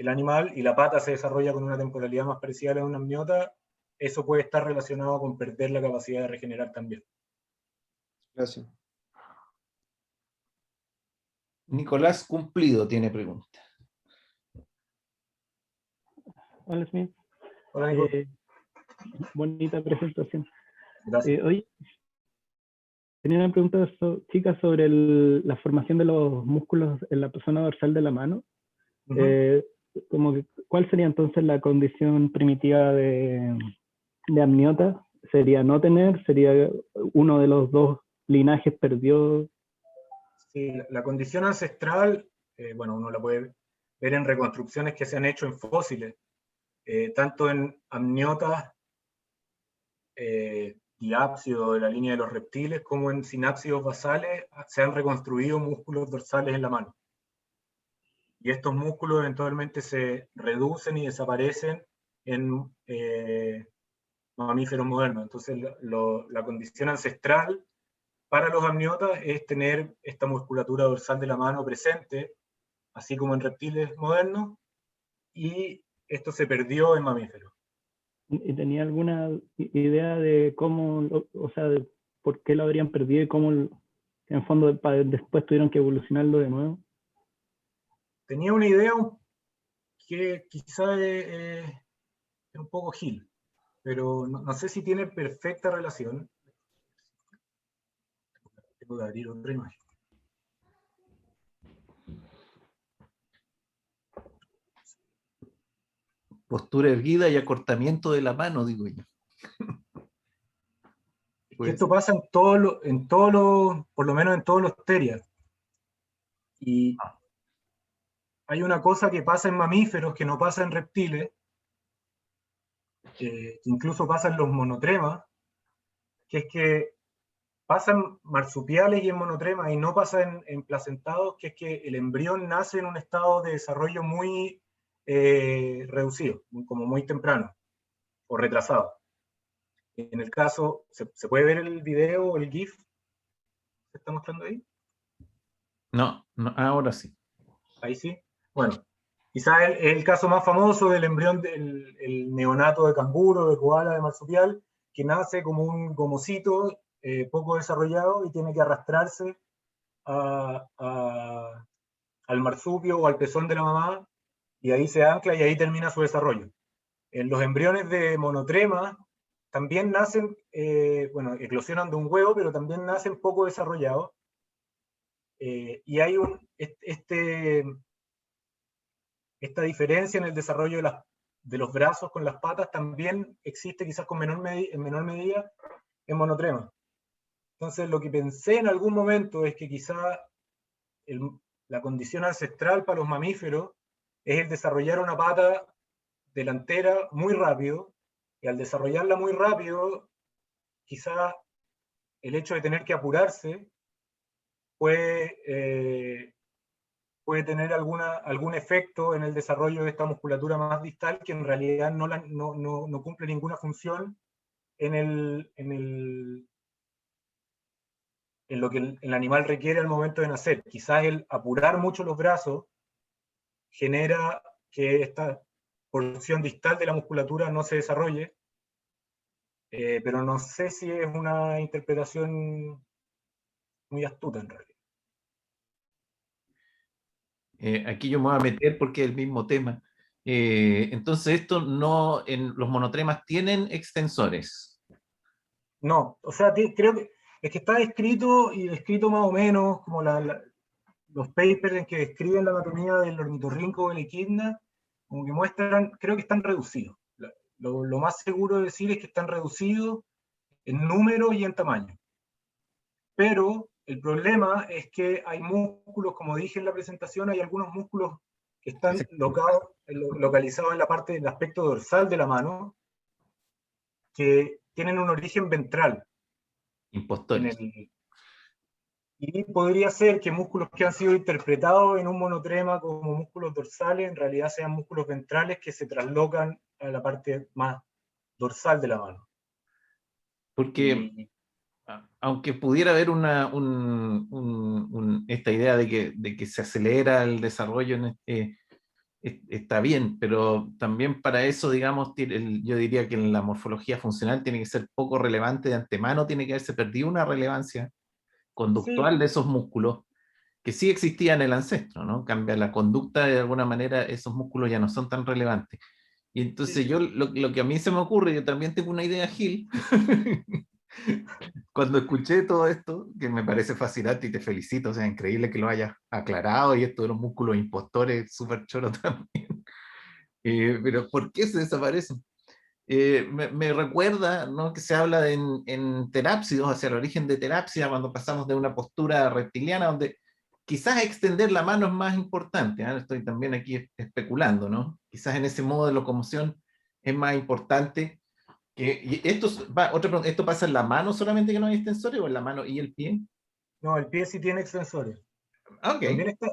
animal y la pata se desarrolla con una temporalidad más parecida a la de una amniota, eso puede estar relacionado con perder la capacidad de regenerar también. Gracias. Nicolás Cumplido tiene pregunta. Hola, Smith. Hola, Nico. Bonita presentación. Gracias. Hoy tenía una pregunta chica sobre la formación de los músculos en la zona dorsal de la mano. ¿Cuál sería entonces la condición primitiva de amniota? ¿Sería no tener? ¿Sería uno de los dos linajes perdió? Sí, la condición ancestral, bueno, uno la puede ver en reconstrucciones que se han hecho en fósiles, tanto en amniotas diápsidos de la línea de los reptiles como en sinápsidos basales, se han reconstruido músculos dorsales en la mano. Y estos músculos eventualmente se reducen y desaparecen en mamíferos modernos. Entonces, la condición ancestral para los amniotas es tener esta musculatura dorsal de la mano presente, así como en reptiles modernos, y esto se perdió en mamíferos. ¿Y tenía alguna idea de cómo, o sea, de por qué lo habrían perdido y cómo, en el fondo, después tuvieron que evolucionarlo de nuevo? Tenía una idea que quizá es un poco gil, pero no sé si tiene perfecta relación. Tengo que abrir otra imagen. Postura erguida y acortamiento de la mano, digo yo. Pues, esto pasa en todos los, por lo menos en todos los terias. Y hay una cosa que pasa en mamíferos que no pasa en reptiles, que incluso pasa en los monotremas, que es que pasan marsupiales y en monotremas y no pasa en placentados, que es que el embrión nace en un estado de desarrollo muy reducido, como muy temprano o retrasado. En el caso, ¿se puede ver el video o el GIF que está mostrando ahí? No, ahora sí. Ahí sí. Bueno, quizás el caso más famoso del embrión del el neonato de canguro, de koala, de marsupial, que nace como un gomocito poco desarrollado y tiene que arrastrarse al marsupio o al pezón de la mamá, y ahí se ancla y ahí termina su desarrollo. En los embriones de monotrema también nacen, bueno, eclosionan de un huevo, pero también nacen poco desarrollados. Y hay esta diferencia en el desarrollo de los brazos con las patas también existe quizás en menor medida en monotrema. Entonces lo que pensé en algún momento es que quizá la condición ancestral para los mamíferos es el desarrollar una pata delantera muy rápido, y al desarrollarla muy rápido, quizá el hecho de tener que apurarse puede tener algún efecto en el desarrollo de esta musculatura más distal que en realidad no cumple ninguna función en lo que el animal requiere al momento de nacer. Quizás el apurar mucho los brazos genera que esta porción distal de la musculatura no se desarrolle, pero no sé si es una interpretación muy astuta en realidad. Aquí yo me voy a meter porque es el mismo tema. Entonces, esto no, en los monotremas tienen extensores. No, o sea, creo que es que está descrito y descrito más o menos como los papers en que describen la anatomía del ornitorrinco o el equidna, como que muestran, creo que están reducidos. Lo más seguro de decir es que están reducidos en número y en tamaño. Pero el problema es que hay músculos, como dije en la presentación, hay algunos músculos que están localizados en la parte del aspecto dorsal de la mano, que tienen un origen ventral. Impostores. Y podría ser que músculos que han sido interpretados en un monotrema como músculos dorsales, en realidad sean músculos ventrales que se traslocan a la parte más dorsal de la mano. Porque aunque pudiera haber esta idea de que se acelera el desarrollo, está bien, pero también para eso, digamos, yo diría que en la morfología funcional tiene que ser poco relevante de antemano, tiene que haberse perdido una relevancia conductual de esos músculos que sí existía en el ancestro, ¿no? Cambia la conducta, de alguna manera esos músculos ya no son tan relevantes. Y entonces yo, lo que a mí se me ocurre, yo también tengo una idea, Gil, cuando escuché todo esto, que me parece fascinante y te felicito, o sea, increíble que lo hayas aclarado, y esto de los músculos impostores, súper choro también. Pero ¿por qué se desaparecen? Me recuerda, ¿no?, que se habla en terápsidos, hacia el origen de terápsida, cuando pasamos de una postura reptiliana, donde quizás extender la mano es más importante, ¿eh? Estoy también aquí especulando, ¿no? Quizás en ese modo de locomoción es más importante. Y otra pregunta, ¿esto pasa en la mano solamente que no hay extensores, o en la mano y el pie? No, el pie sí tiene extensores. Ok, También está,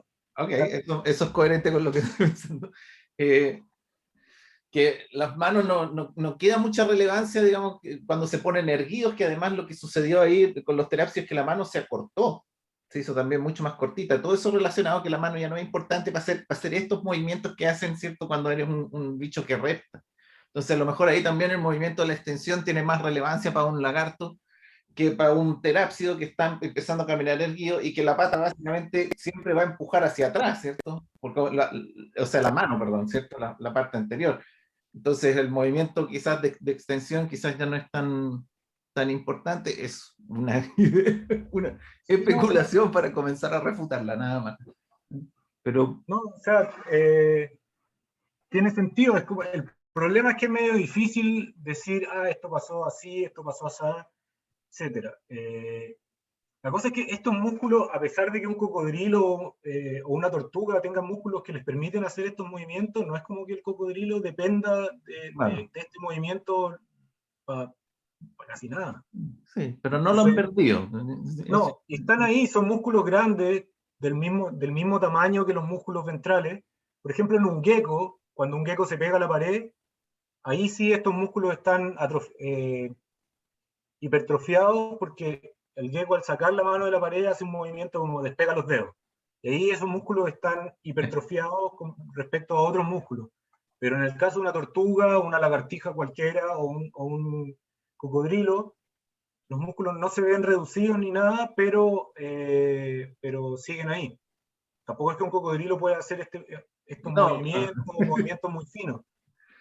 eso es coherente con lo que estoy pensando. Que las manos no queda mucha relevancia, digamos, cuando se ponen erguidos, que además lo que sucedió ahí con los terapsios es que la mano se acortó, se hizo también mucho más cortita. Todo eso relacionado que la mano ya no es importante para hacer estos movimientos que hacen, ¿cierto?, cuando eres un bicho que repta. Entonces, a lo mejor ahí también el movimiento de la extensión tiene más relevancia para un lagarto que para un terápsido que está empezando a caminar erguido, y que la pata básicamente siempre va a empujar hacia atrás, ¿cierto? Porque o sea, la mano, perdón, ¿cierto? La parte anterior. Entonces el movimiento quizás de extensión quizás ya no es tan importante. Es una especulación para comenzar a refutarla, nada más. Pero no, o sea, tiene sentido. El problema es que es medio difícil decir, esto pasó así, esto pasó así, etc. La cosa es que estos músculos, a pesar de que un cocodrilo o una tortuga tengan músculos que les permiten hacer estos movimientos, no es como que el cocodrilo dependa de este movimiento para casi nada. Sí, pero no lo han perdido. No, están ahí, son músculos grandes, del mismo tamaño que los músculos ventrales. Por ejemplo, en un gecko, cuando un gecko se pega a la pared, ahí sí estos músculos están hipertrofiados, porque el gecko, al sacar la mano de la pared, hace un movimiento como despega los dedos. Y ahí esos músculos están hipertrofiados con respecto a otros músculos. Pero en el caso de una tortuga, una lagartija cualquiera, o un cocodrilo, los músculos no se ven reducidos ni nada, pero siguen ahí. Tampoco es que un cocodrilo pueda hacer estos movimientos muy finos.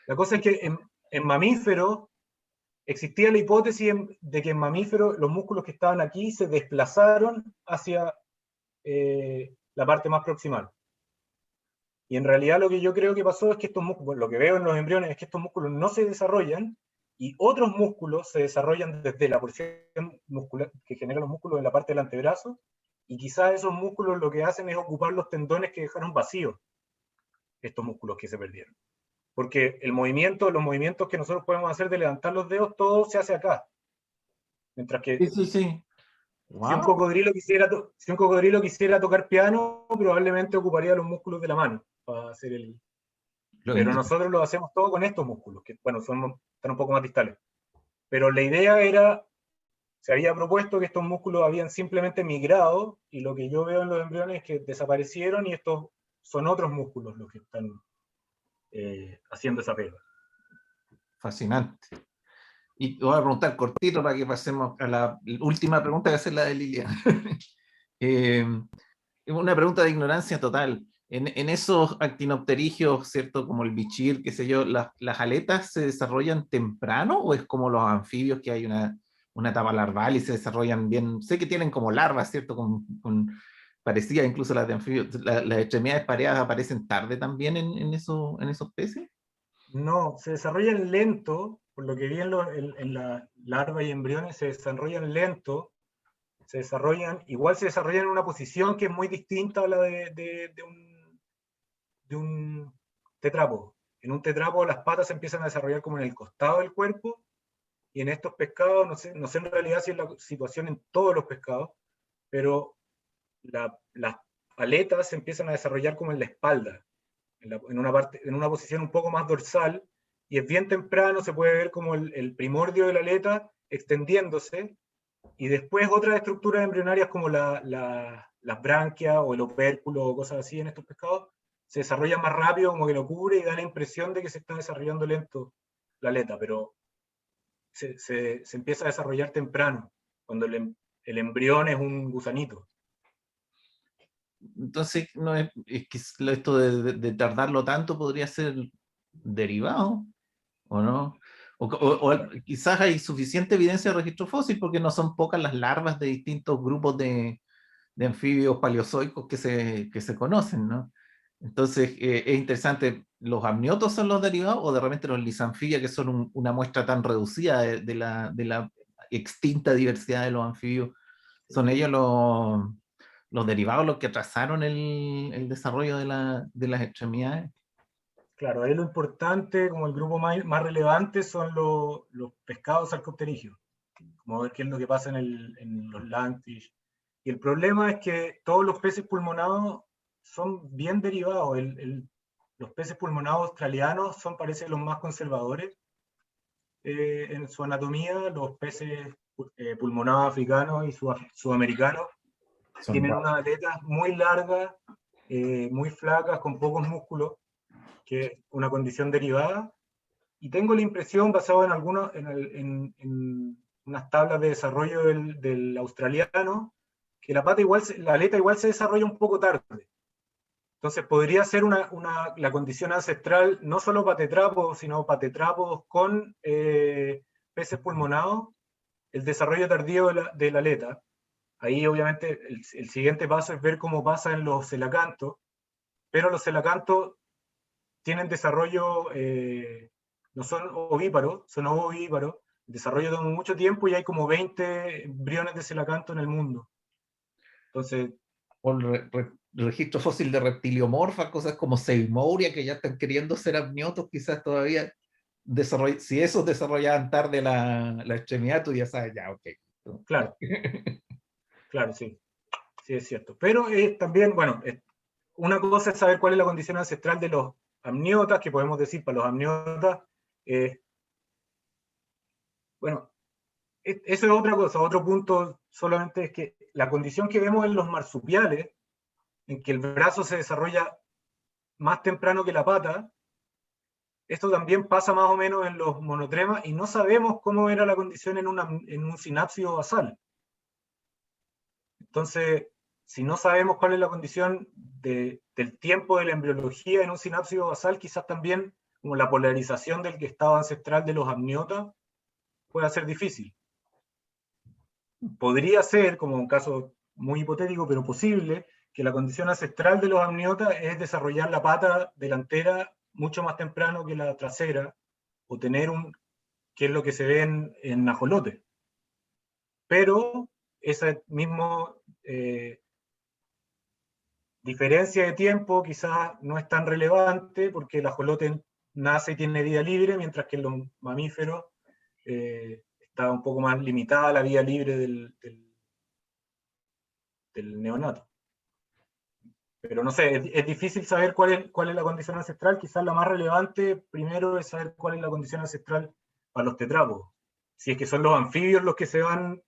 La cosa es que en mamíferos existía la hipótesis de que en mamíferos los músculos que estaban aquí se desplazaron hacia la parte más proximal. Y en realidad lo que yo creo que pasó es que estos músculos, lo que veo en los embriones es que estos músculos no se desarrollan, y otros músculos se desarrollan desde la porción muscular que genera los músculos en la parte del antebrazo, y quizás esos músculos lo que hacen es ocupar los tendones que dejaron vacíos estos músculos que se perdieron. Porque los movimientos que nosotros podemos hacer de levantar los dedos, todo se hace acá. Mientras que sí. Wow. Si un cocodrilo quisiera tocar piano, probablemente ocuparía los músculos de la mano para hacer el... Pero nosotros lo hacemos todo con estos músculos, que bueno, están un poco más distales. Pero la idea se había propuesto que estos músculos habían simplemente migrado, y lo que yo veo en los embriones es que desaparecieron, y estos son otros músculos los que están haciendo esa pega. Fascinante. Y te voy a preguntar cortito para que pasemos a la última pregunta, que es la de Liliana. Una pregunta de ignorancia total. En esos actinopterigios, ¿cierto?, como el bichir, qué sé yo, ¿las aletas se desarrollan temprano, o es como los anfibios, que hay una etapa larval y se desarrollan bien? Sé que tienen como larvas, ¿cierto?, parecía incluso las de anfibios. Las extremidades pareadas aparecen tarde también en esos peces. No, se desarrollan lento, por lo que vi en la larva y embriones, se desarrollan lento, igual se desarrollan en una posición que es muy distinta a la de un tetrápodo. En un tetrápodo las patas se empiezan a desarrollar como en el costado del cuerpo, y en estos pescados, no sé en realidad si es la situación en todos los pescados, pero las aletas se empiezan a desarrollar como en la espalda, en una posición un poco más dorsal, y es bien temprano, se puede ver como el primordio de la aleta extendiéndose, y después otras estructuras embrionarias como las branquias o el opérculo o cosas así en estos pescados se desarrollan más rápido, como que lo cubre y da la impresión de que se está desarrollando lento la aleta, pero se empieza a desarrollar temprano, cuando el embrión es un gusanito. Entonces, no es que esto de tardarlo tanto podría ser derivado, ¿o no? O quizás hay suficiente evidencia de registro fósil porque no son pocas las larvas de distintos grupos de anfibios paleozoicos que se conocen, ¿no? Entonces, es interesante, ¿los amniotos son los derivados o de repente los lisanfibia, que son una muestra tan reducida de la extinta diversidad de los anfibios, son ellos los derivados los que atrasaron el desarrollo de las extremidades? Claro, ahí lo importante, como el grupo más relevante, son los pescados sarcopterígeos, como ver qué es lo que pasa en los lungfish. Y el problema es que todos los peces pulmonados son bien derivados. Los peces pulmonados australianos son, parece, los más conservadores en su anatomía. Los peces pulmonados africanos y sudamericanos tienen unas aletas muy largas, muy flacas, con pocos músculos, que es una condición derivada. Y tengo la impresión, basado en unas tablas de desarrollo del australiano, que la aleta igual se desarrolla un poco tarde. Entonces podría ser la condición ancestral no solo para tetrápodos, sino para tetrápodos con peces pulmonados, el desarrollo tardío de la aleta. Ahí obviamente el siguiente paso es ver cómo pasa en los celacantos, pero los celacantos tienen desarrollo, no son ovíparos, son ovovivíparos, desarrollo toma mucho tiempo y hay como 20 embriones de celacanto en el mundo. Entonces, O el registro fósil de reptiliomorfa, cosas como Seimouria, que ya están queriendo ser amniotos, quizás todavía si esos desarrollaban tarde la extremidad, tú ya sabes, ya, ok. Claro, claro, sí, sí es cierto. Pero también, bueno, una cosa es saber cuál es la condición ancestral de los amniotas, que podemos decir para los amniotas, bueno, eso es otra cosa, otro punto solamente es que la condición que vemos en los marsupiales, en que el brazo se desarrolla más temprano que la pata, esto también pasa más o menos en los monotremas y no sabemos cómo era la condición en un sinapsio basal. Entonces, si no sabemos cuál es la condición del tiempo de la embriología en un sinapsio basal, quizás también como la polarización del estado ancestral de los amniotas puede ser difícil. Podría ser, como un caso muy hipotético, pero posible, que la condición ancestral de los amniotas es desarrollar la pata delantera mucho más temprano que la trasera, o tener que es lo que se ve en ajolote. Pero esa misma diferencia de tiempo quizás no es tan relevante, porque el ajolote nace y tiene vida libre, mientras que en los mamíferos está un poco más limitada la vida libre del neonato. Pero no sé, es difícil saber cuál es la condición ancestral. Quizás la más relevante primero es saber cuál es la condición ancestral para los tetrápodos. Si es que son los anfibios los que se van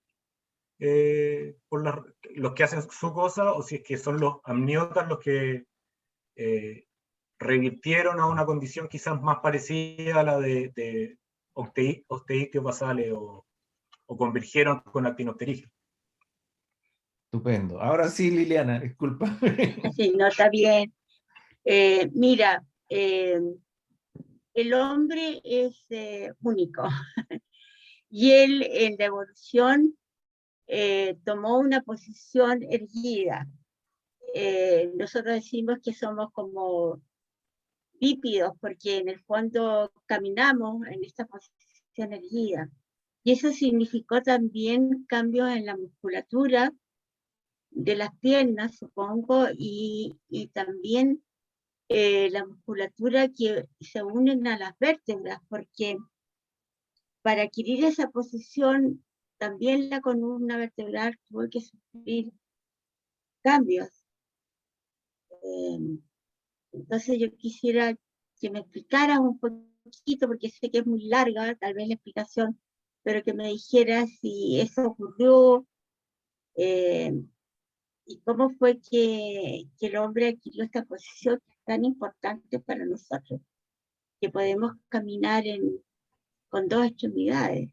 los que hacen su cosa, o si es que son los amniotas los que revirtieron a una condición quizás más parecida a la de osteícteos basales o convergieron con actinopterígenos. Estupendo. Ahora sí, Liliana, disculpa. Sí, no, está bien. Mira, el hombre es único y él en la evolución tomó una posición erguida. nosotros decimos que somos como bípedos, porque en el fondo caminamos en esta posición erguida. Y eso significó también cambios en la musculatura de las piernas, supongo, y también la musculatura que se unen a las vértebras, porque para adquirir esa posición también la columna vertebral tuvo que sufrir cambios. Entonces yo quisiera que me explicaras un poquito, porque sé que es muy larga tal vez la explicación, pero que me dijeras si eso ocurrió, y cómo fue que el hombre adquirió esta posición tan importante para nosotros, que podemos caminar con dos extremidades.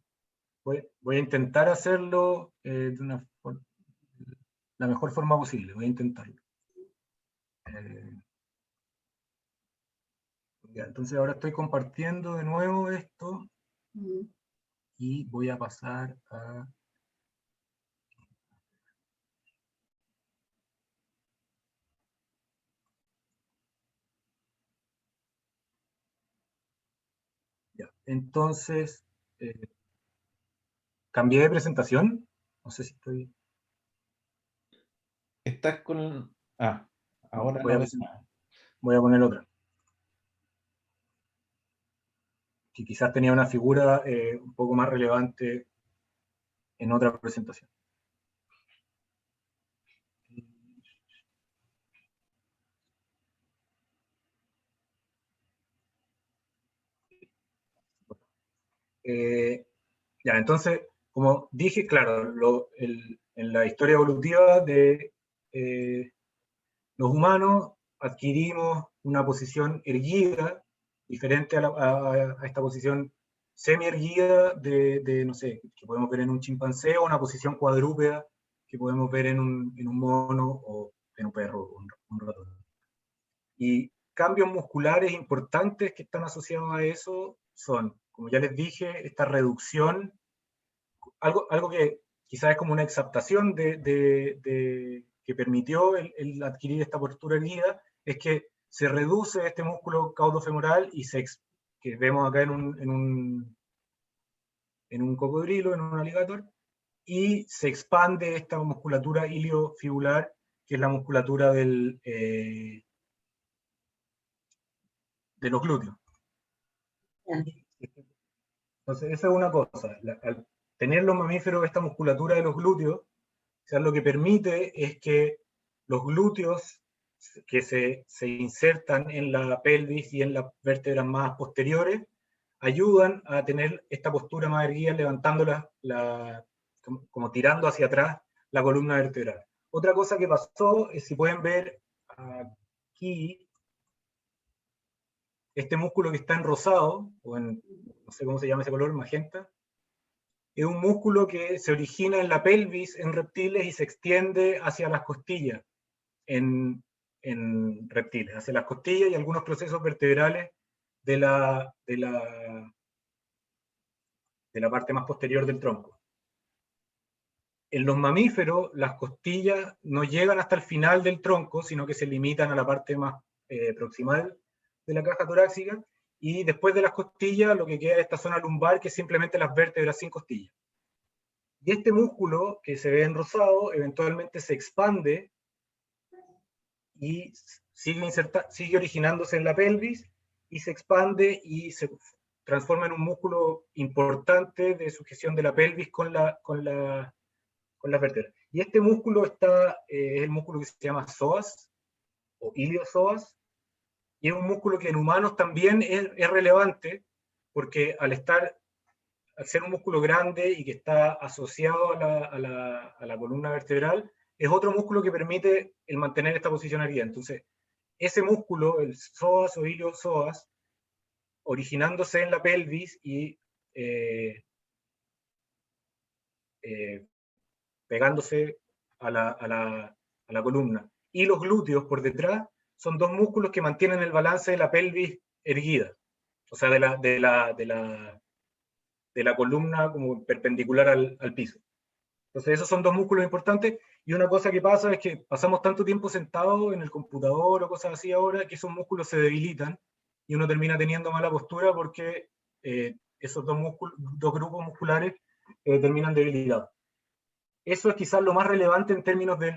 Voy a intentar hacerlo de la mejor forma posible, voy a intentarlo. Ya, entonces ahora estoy compartiendo de nuevo esto y voy a pasar a... Ya, entonces, cambié de presentación. No sé si estoy... Estás con... Ah, ahora Voy no a, ves nada. voy a poner otra. Que quizás tenía una figura un poco más relevante en otra presentación. Ya, entonces, como dije, claro, en la historia evolutiva de los humanos adquirimos una posición erguida, diferente a esta posición semi-erguida no sé, que podemos ver en un chimpancé, o una posición cuadrúpeda que podemos ver en un mono o en un perro o un ratón. Y cambios musculares importantes que están asociados a eso son, como ya les dije, esta reducción, algo que quizás es como una exaptación que permitió el adquirir esta postura erguida, es que se reduce este músculo caudofemoral y que vemos acá en un cocodrilo, en un alligator, y se expande esta musculatura iliofibular, que es la musculatura de los glúteos. Ya. Entonces, esa es una cosa. Al tener los mamíferos esta musculatura de los glúteos, o sea, lo que permite es que los glúteos que se insertan en la pelvis y en las vértebras más posteriores ayudan a tener esta postura más erguida, levantando como tirando hacia atrás la columna vertebral. Otra cosa que pasó es, si pueden ver aquí, este músculo que está en rosado, o en, no sé cómo se llama ese color, magenta, es un músculo que se origina en la pelvis en reptiles y se extiende hacia las costillas en reptiles, hacia las costillas y algunos procesos vertebrales de la parte más posterior del tronco. En los mamíferos, las costillas no llegan hasta el final del tronco, sino que se limitan a la parte más proximal de la caja torácica, y después de las costillas lo que queda es esta zona lumbar, que es simplemente las vértebras sin costillas. Y este músculo que se ve en rosado eventualmente se expande y sigue originándose en la pelvis, y se expande y se transforma en un músculo importante de sujeción de la pelvis con las vértebras. Y este músculo es el músculo que se llama psoas o iliozoas, y es un músculo que en humanos también es relevante, porque al ser un músculo grande y que está asociado a la columna vertebral, es otro músculo que permite el mantener esta posición erguida. Entonces, ese músculo, el psoas o iliozoas, originándose en la pelvis y pegándose a la columna, y los glúteos por detrás, son dos músculos que mantienen el balance de la pelvis erguida, o sea, de la columna como perpendicular al piso. Entonces, esos son dos músculos importantes, Y una cosa que pasa es que pasamos tanto tiempo sentados en el computador o cosas así ahora, que esos músculos se debilitan y uno termina teniendo mala postura porque esos dos grupos musculares terminan debilitados. Eso es quizás lo más relevante en términos de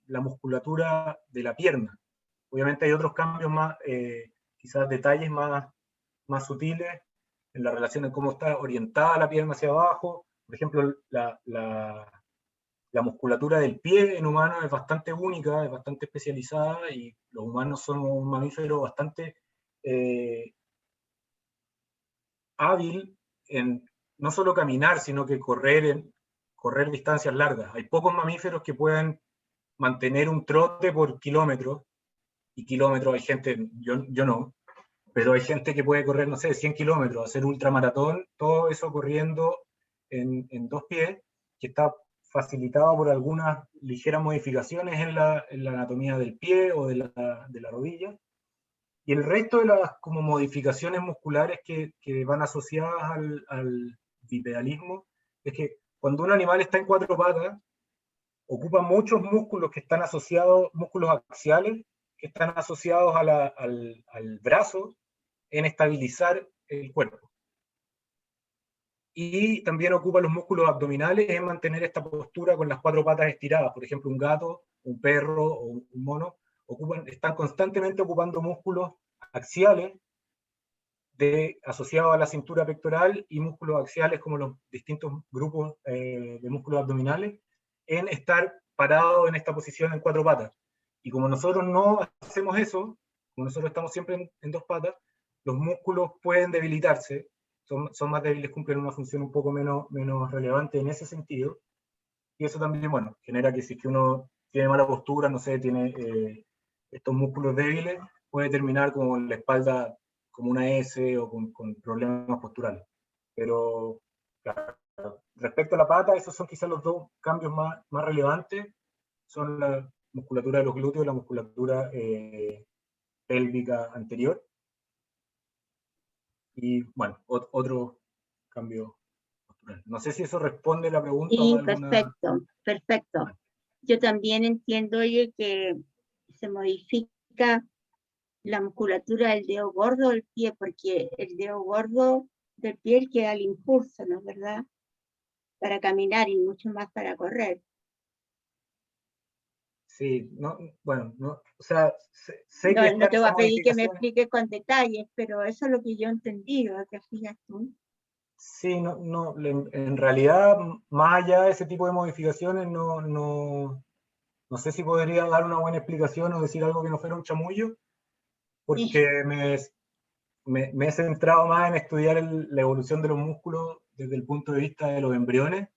la musculatura de la pierna. Obviamente hay otros cambios más, quizás detalles más sutiles en la relación en cómo está orientada la pierna hacia abajo. Por ejemplo, la musculatura del pie en humanos es bastante única, es bastante especializada, y los humanos somos un mamífero bastante hábil en no solo caminar, sino que correr distancias largas. Hay pocos mamíferos que puedan mantener un trote por kilómetros, y kilómetros hay gente, yo no, pero hay gente que puede correr, no sé, 100 kilómetros, hacer ultramaratón, todo eso corriendo en 2 pies, que está facilitado por algunas ligeras modificaciones en la anatomía del pie o de la rodilla. Y el resto de las como modificaciones musculares que van asociadas al bipedalismo es que cuando un animal está en 4 patas, ocupa muchos músculos que están asociados, músculos axiales, que están asociados al brazo en estabilizar el cuerpo. Y también ocupa los músculos abdominales en mantener esta postura con las 4 patas estiradas. Por ejemplo, un gato, un perro o un mono están constantemente ocupando músculos axiales asociados a la cintura pectoral, y músculos axiales como los distintos grupos de músculos abdominales, en estar parados en esta posición en 4 patas. Y como nosotros no hacemos eso, como nosotros estamos siempre en 2 patas, los músculos pueden debilitarse, son más débiles, cumplen una función un poco menos relevante en ese sentido, y eso también, bueno, genera que si es que uno tiene mala postura, no sé, tiene estos músculos débiles, puede terminar como en la espalda como una S o con problemas posturales. Pero claro, respecto a la pata, esos son quizás los 2 cambios más relevantes, son la musculatura de los glúteos y la musculatura pélvica anterior. Y bueno, otro cambio postural. No sé si eso responde la pregunta. Sí, o alguna... perfecto. Yo también entiendo, oye, que se modifica la musculatura del dedo gordo del pie, porque el dedo gordo del pie que da el impulso, ¿no es verdad? Para caminar y mucho más para correr. Sí, bueno, o sea, sé No, que no te voy esa a pedir que me modificación... expliques con detalles, pero eso es lo que yo he entendido, ¿te fijas tú? Sí, en realidad, más allá de ese tipo de modificaciones, no sé si podría dar una buena explicación o decir algo que no fuera un chamullo, porque me he centrado más en estudiar la evolución de los músculos desde el punto de vista de los embriones,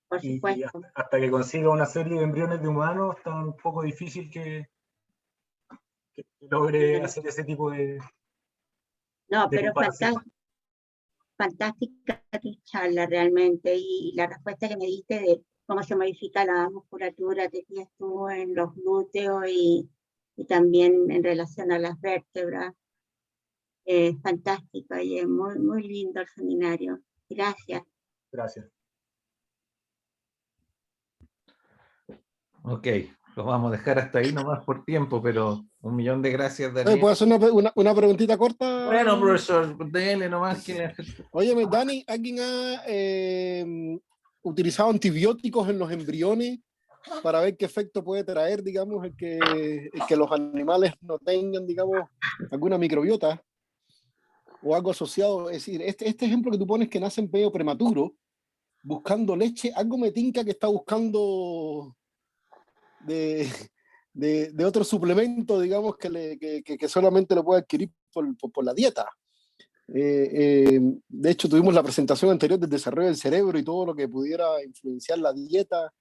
Por y supuesto. hasta que consiga una serie de embriones de humanos, está un poco difícil que logre hacer ese tipo No, de pero comparación. fantástica tu charla realmente, y la respuesta que me diste de cómo se modifica la musculatura que tienes tú en los glúteos y también en relación a las vértebras. Fantástica y es muy lindo el seminario. Gracias. Gracias. Ok, lo vamos a dejar hasta ahí nomás por tiempo, pero 1.000.000 de gracias, Daniel. ¿Puedo hacer una preguntita corta? Bueno, profesor, dele nomás que... Óyeme, Dani, ¿alguien ha utilizado antibióticos en los embriones para ver qué efecto puede traer, digamos, el que los animales no tengan, digamos, alguna microbiota o algo asociado? Es decir, este ejemplo que tú pones, que nacen medio prematuro, buscando leche, algo me tinca que está buscando de otro suplemento, digamos, que solamente lo puede adquirir por la dieta. De hecho, tuvimos la presentación anterior del desarrollo del cerebro y todo lo que pudiera influenciar la dieta,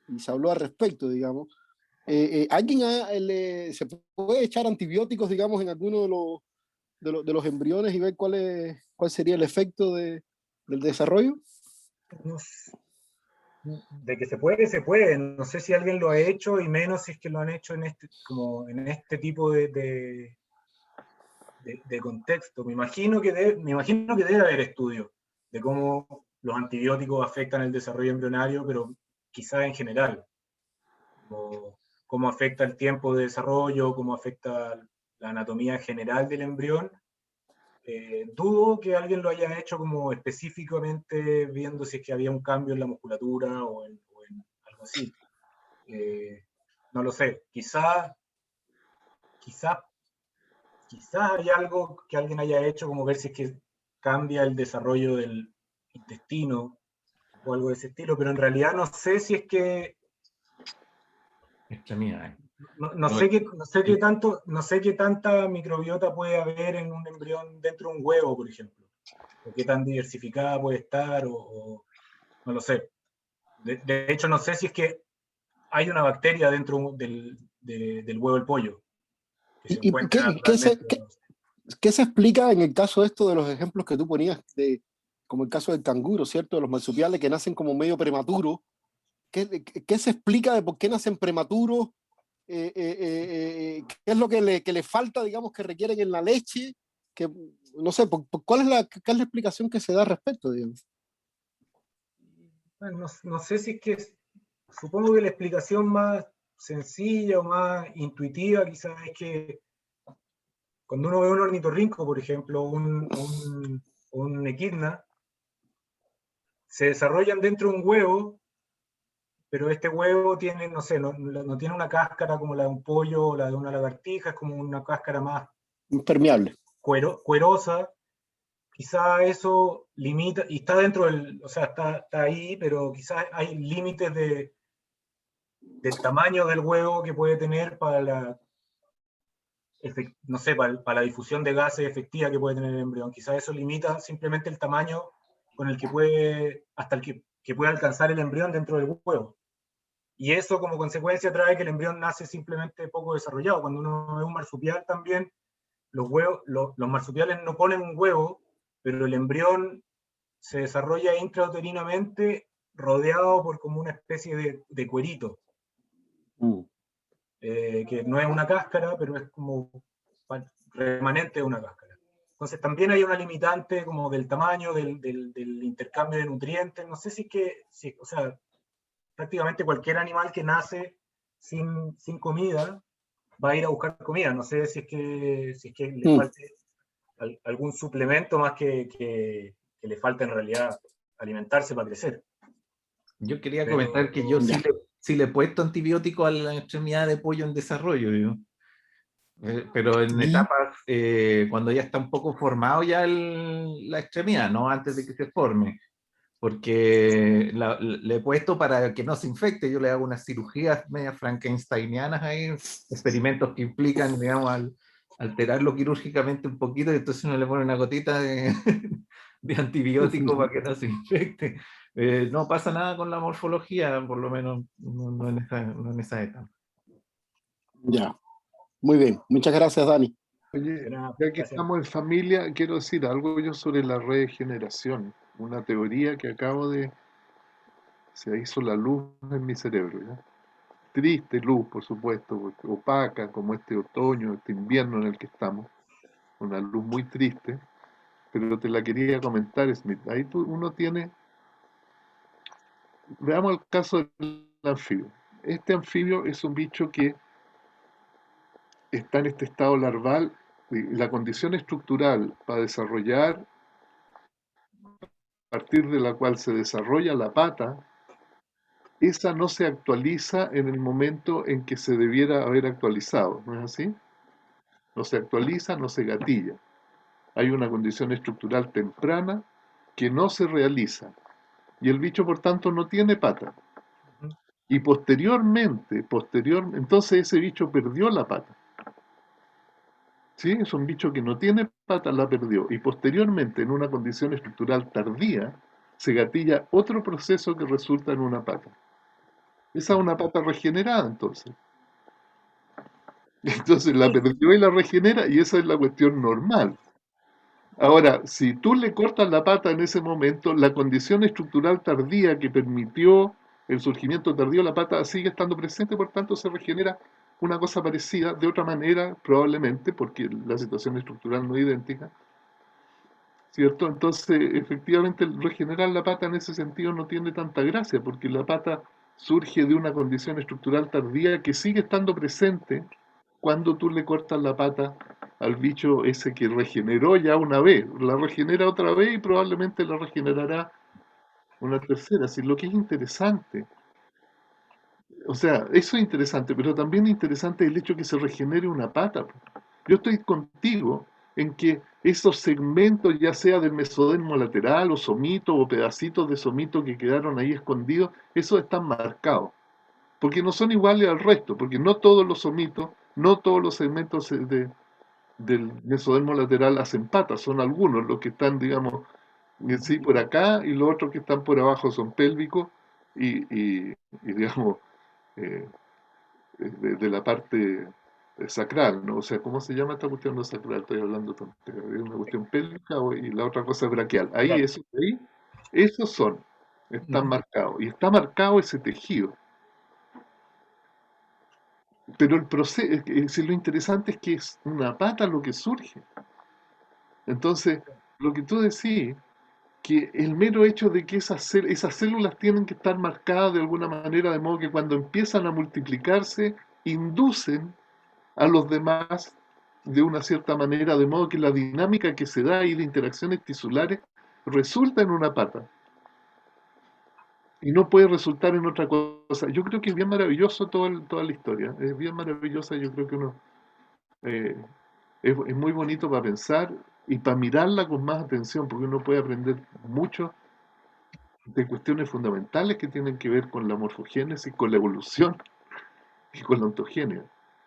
y se habló al respecto, digamos. ¿Alguien se puede echar antibióticos, digamos, en alguno de los embriones y ver cuál sería el efecto del desarrollo? De que se puede. No sé si alguien lo ha hecho, y menos si es que lo han hecho en este tipo de contexto. Me imagino que debe haber estudios de cómo los antibióticos afectan el desarrollo embrionario, pero quizás en general. cómo afecta el tiempo de desarrollo, cómo afecta la anatomía general del embrión. Dudo que alguien lo haya hecho como específicamente viendo si es que había un cambio en la musculatura o en algo así. No lo sé, quizás hay algo que alguien haya hecho como ver si es que cambia el desarrollo del intestino o algo de ese estilo, pero en realidad no sé si es que Extremidades. no sé qué tanta microbiota puede haber en un embrión dentro de un huevo, por ejemplo, o qué tan diversificada puede estar, o no lo sé. De hecho, no sé si es que hay una bacteria dentro del huevo del pollo que se ¿Y encuentra naturalmente. qué se explica en el caso de esto de los ejemplos que tú ponías, como el caso del canguro, ¿cierto? De los marsupiales que nacen como medio prematuros. ¿Qué se explica de por qué nacen prematuros? ¿Qué es lo que le falta, digamos, que requieren en la leche? Que, no sé, ¿cuál es qué es la explicación que se da al respecto, digamos? Bueno, no sé si es que, supongo que la explicación más sencilla o más intuitiva quizás es que cuando uno ve un ornitorrinco, por ejemplo, un equidna, se desarrollan dentro de un huevo, pero este huevo tiene, no sé, no tiene una cáscara como la de un pollo o la de una lagartija, es como una cáscara más Impermeable. cuerosa. Quizá eso limita, y está dentro o sea, está ahí, pero quizás hay límites del tamaño del huevo que puede tener para no sé, para la difusión de gases efectiva que puede tener el embrión. Quizás eso limita simplemente el tamaño con el que puede, hasta el que puede alcanzar el embrión dentro del huevo. Y eso como consecuencia trae que el embrión nace simplemente poco desarrollado. Cuando uno ve un marsupial también, los marsupiales no ponen un huevo, pero el embrión se desarrolla intrauterinamente rodeado por como una especie de cuerito, que no es una cáscara, pero es como remanente de una cáscara. Entonces también hay una limitante como del tamaño, del intercambio de nutrientes. No sé o sea, prácticamente cualquier animal que nace sin comida va a ir a buscar comida. No sé si es que le falte algún suplemento más que le falta en realidad alimentarse para crecer. Yo quería comentar que yo sí le he puesto antibiótico a la extremidad de pollo en desarrollo, digo. Pero en etapas, cuando ya está un poco formado ya la extremidad, no antes de que se forme, porque le he puesto para que no se infecte. Yo le hago unas cirugías medias frankensteinianas ahí, experimentos que implican, digamos, alterarlo quirúrgicamente un poquito, y entonces uno le pone una gotita de antibiótico para que no se infecte. No pasa nada con la morfología, por lo menos no en esa etapa. Ya, muy bien. Muchas gracias, Dani. Oye, ya que estamos en familia, quiero decir algo yo sobre la regeneración, una teoría que se hizo la luz en mi cerebro, ¿ya? Triste luz, por supuesto, porque opaca, como este otoño, este invierno en el que estamos, una luz muy triste, pero te la quería comentar, Smith. Ahí uno tiene, veamos el caso del anfibio. Este anfibio es un bicho que está en este estado larval, y la condición estructural para desarrollar, a partir de la cual se desarrolla la pata, esa no se actualiza en el momento en que se debiera haber actualizado, ¿no es así? No se actualiza, no se gatilla. Hay una condición estructural temprana que no se realiza y el bicho por tanto no tiene pata. Y posteriormente, entonces ese bicho perdió la pata. ¿Sí? Es un bicho que no tiene pata, la perdió. Y posteriormente, en una condición estructural tardía, se gatilla otro proceso que resulta en una pata. Esa es una pata regenerada, entonces. Entonces la perdió y la regenera, y esa es la cuestión normal. Ahora, si tú le cortas la pata en ese momento, la condición estructural tardía que permitió el surgimiento tardío de la pata sigue estando presente, por tanto se regenera una cosa parecida, de otra manera, probablemente, porque la situación estructural no es idéntica, ¿cierto? Entonces, efectivamente, regenerar la pata en ese sentido no tiene tanta gracia, porque la pata surge de una condición estructural tardía que sigue estando presente cuando tú le cortas la pata al bicho ese que regeneró ya una vez, la regenera otra vez y probablemente la regenerará una tercera. Así, lo que es interesante, o sea, eso es interesante, pero también es interesante el hecho que se regenere una pata. Yo estoy contigo en que esos segmentos, ya sea del mesodermo lateral o somito o pedacitos de somito que quedaron ahí escondidos, esos están marcados, porque no son iguales al resto, porque no todos los somitos, no todos los segmentos del mesodermo lateral hacen patas, son algunos los que están, digamos, sí, por acá, y los otros que están por abajo son pélvicos y digamos, eh, de la parte sacral, ¿no? O sea, ¿cómo se llama esta cuestión no sacral? Estoy hablando tontería. Es una cuestión pélvica y la otra cosa es braquial. Ahí, Claro. esos son, están marcados. Y está marcado ese tejido. Pero el proceso, lo interesante es que es una pata lo que surge. Entonces, lo que tú decís, que el mero hecho de que esas células tienen que estar marcadas de alguna manera, de modo que cuando empiezan a multiplicarse, inducen a los demás de una cierta manera, de modo que la dinámica que se da ahí de interacciones tisulares resulta en una pata y no puede resultar en otra cosa. Yo creo que es bien maravilloso toda la historia, es bien maravillosa, yo creo que uno eh, es muy bonito para pensar y para mirarla con más atención, porque uno puede aprender mucho de cuestiones fundamentales que tienen que ver con la morfogénesis, con la evolución y con la ontogenia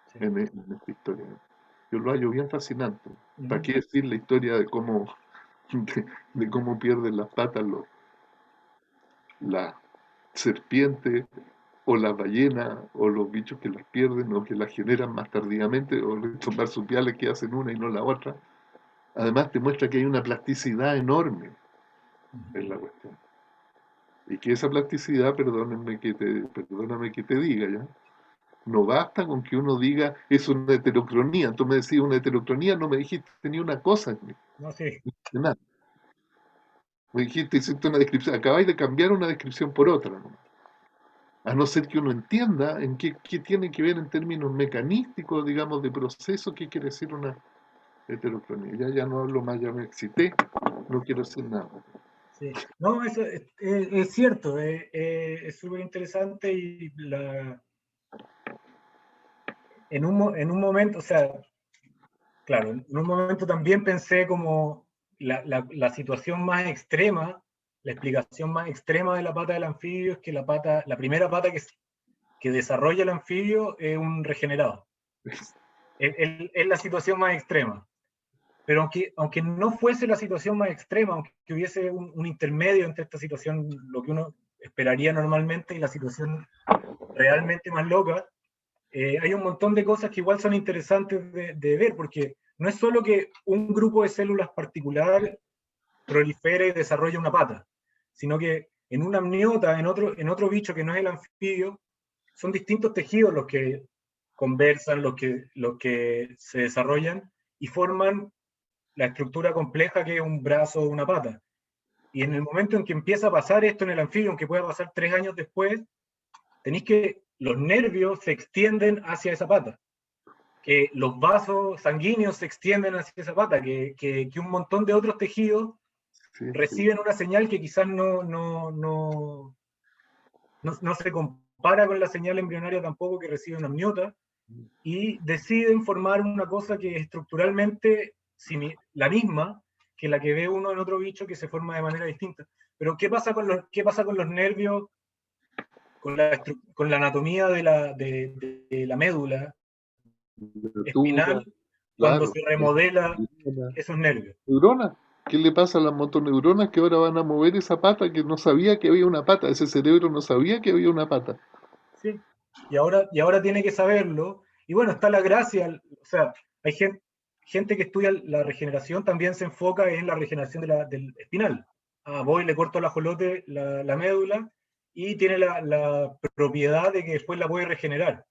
Sí. en esta historia. Yo lo hallo bien fascinante. ¿Para qué decir la historia de cómo, de cómo pierden las patas las serpientes o las ballenas o los bichos que las pierden o que las generan más tardíamente o los marsupiales que hacen una y no la otra? Además te muestra que hay una plasticidad enorme en la cuestión. Y que esa plasticidad, perdóname que te diga, ¿ya? No basta con que uno diga es una heterocronía. Tú me decías una heterocronía, no me dijiste ni una cosa, No, sí. ni nada. Me dijiste, hiciste una descripción, acabáis de cambiar una descripción por otra, ¿no? A no ser que uno entienda en qué tiene que ver en términos mecanísticos, digamos, de proceso, qué quiere decir una heterocronía. Ya no hablo más, ya me excité, no quiero decir nada. Sí. No, eso es cierto, es súper interesante y en un momento, o sea, claro, en un momento también pensé como la situación más extrema, la explicación más extrema de la pata del anfibio es que la primera pata que desarrolla el anfibio es un regenerado. Es la situación más extrema. Pero aunque no fuese la situación más extrema, aunque hubiese un intermedio entre esta situación, lo que uno esperaría normalmente, y la situación realmente más loca, hay un montón de cosas que igual son interesantes de ver, porque no es solo que un grupo de células particular prolifere y desarrolle una pata, sino que en una amniota, en otro bicho que no es el anfibio, son distintos tejidos los que conversan, los que se desarrollan y forman la estructura compleja que es un brazo o una pata. Y en el momento en que empieza a pasar esto en el anfibio, aunque pueda pasar 3 años después, tenéis que los nervios se extienden hacia esa pata, que los vasos sanguíneos se extienden hacia esa pata, que un montón de otros tejidos Sí, sí. reciben una señal que quizás no se compara con la señal embrionaria tampoco que recibe una amniota, y deciden formar una cosa que es estructuralmente la misma que la que ve uno en otro bicho que se forma de manera distinta. Pero ¿qué pasa con los nervios, con la anatomía de la médula La tuba, espinal cuando claro. se remodela esos nervios? Neuronas. ¿Qué le pasa a las motoneuronas que ahora van a mover esa pata que no sabía que había una pata? Ese cerebro no sabía que había una pata. ¿Sí? Y ahora tiene que saberlo. Y bueno, está la gracia, o sea, hay gente que estudia la regeneración, también se enfoca en la regeneración del espinal. Voy, le corto el ajolote, la médula, y tiene la propiedad de que después la puede regenerar.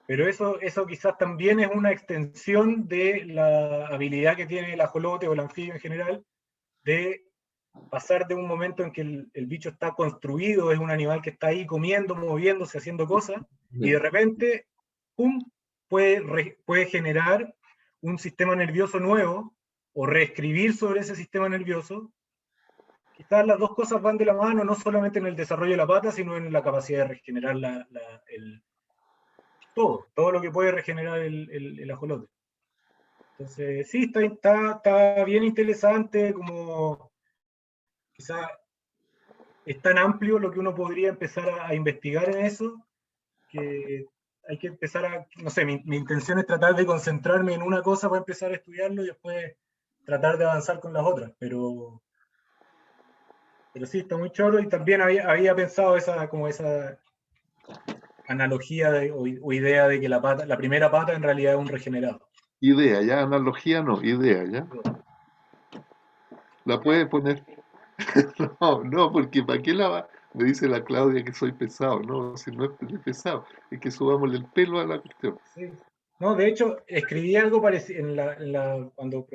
Pero eso quizás también es una extensión de la habilidad que tiene el ajolote o el anfibio en general de pasar de un momento en que el bicho está construido, es un animal que está ahí comiendo, moviéndose, haciendo cosas, y de repente, ¡pum!, puede generar un sistema nervioso nuevo, o reescribir sobre ese sistema nervioso. Quizás las dos cosas van de la mano, no solamente en el desarrollo de la pata, sino en la capacidad de regenerar todo lo que puede regenerar el ajolote. Entonces, sí, está bien interesante, como quizás es tan amplio lo que uno podría empezar a investigar en eso, que hay que empezar a, no sé, mi intención es tratar de concentrarme en una cosa para empezar a estudiarlo y después tratar de avanzar con las otras, pero sí, está muy choro, y también había pensado esa analogía o idea de que la primera pata en realidad es un regenerado. Idea, ya, analogía no, idea, ya. La puede poner. No, porque ¿para qué la va? Me dice la Claudia que soy pesado, no, si no es pesado, es que subámosle el pelo a la cuestión. Sí. No, de hecho, escribí algo parecido cuando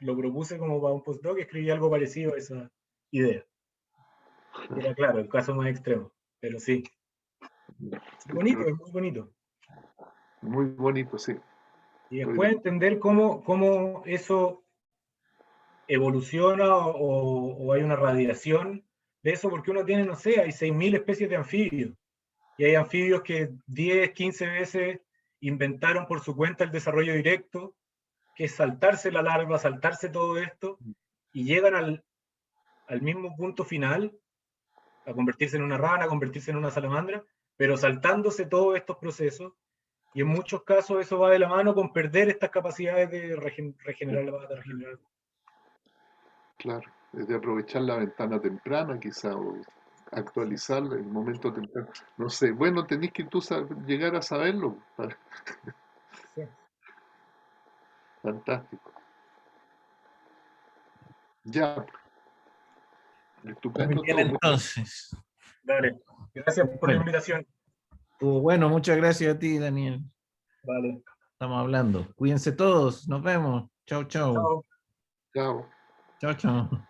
lo propuse como para un postdoc, escribí algo parecido a esa idea. Era claro, el caso más extremo, pero sí. Es bonito, es muy bonito. Muy bonito, sí. Y después entender cómo eso evoluciona o hay una radiación de eso, porque uno tiene, no sé, hay 6.000 especies de anfibios, y hay anfibios que 10, 15 veces inventaron por su cuenta el desarrollo directo, que es saltarse la larva, saltarse todo esto, y llegan al mismo punto final, a convertirse en una rana, a convertirse en una salamandra, pero saltándose todos estos procesos, y en muchos casos eso va de la mano con perder estas capacidades de regenerar la pata, regenerar. Claro, es de aprovechar la ventana temprana quizá, o actualizar el momento temprano. No sé, bueno, tenés que tú llegar a saberlo. Sí. Fantástico. Ya, Muy estupendo bien, todo. entonces. Dale, gracias por la Bueno, invitación. bueno, muchas gracias a ti, Daniel. Vale, Estamos hablando. Cuídense todos. Nos vemos. Chau, chau. chao. Chao. Chau, chau.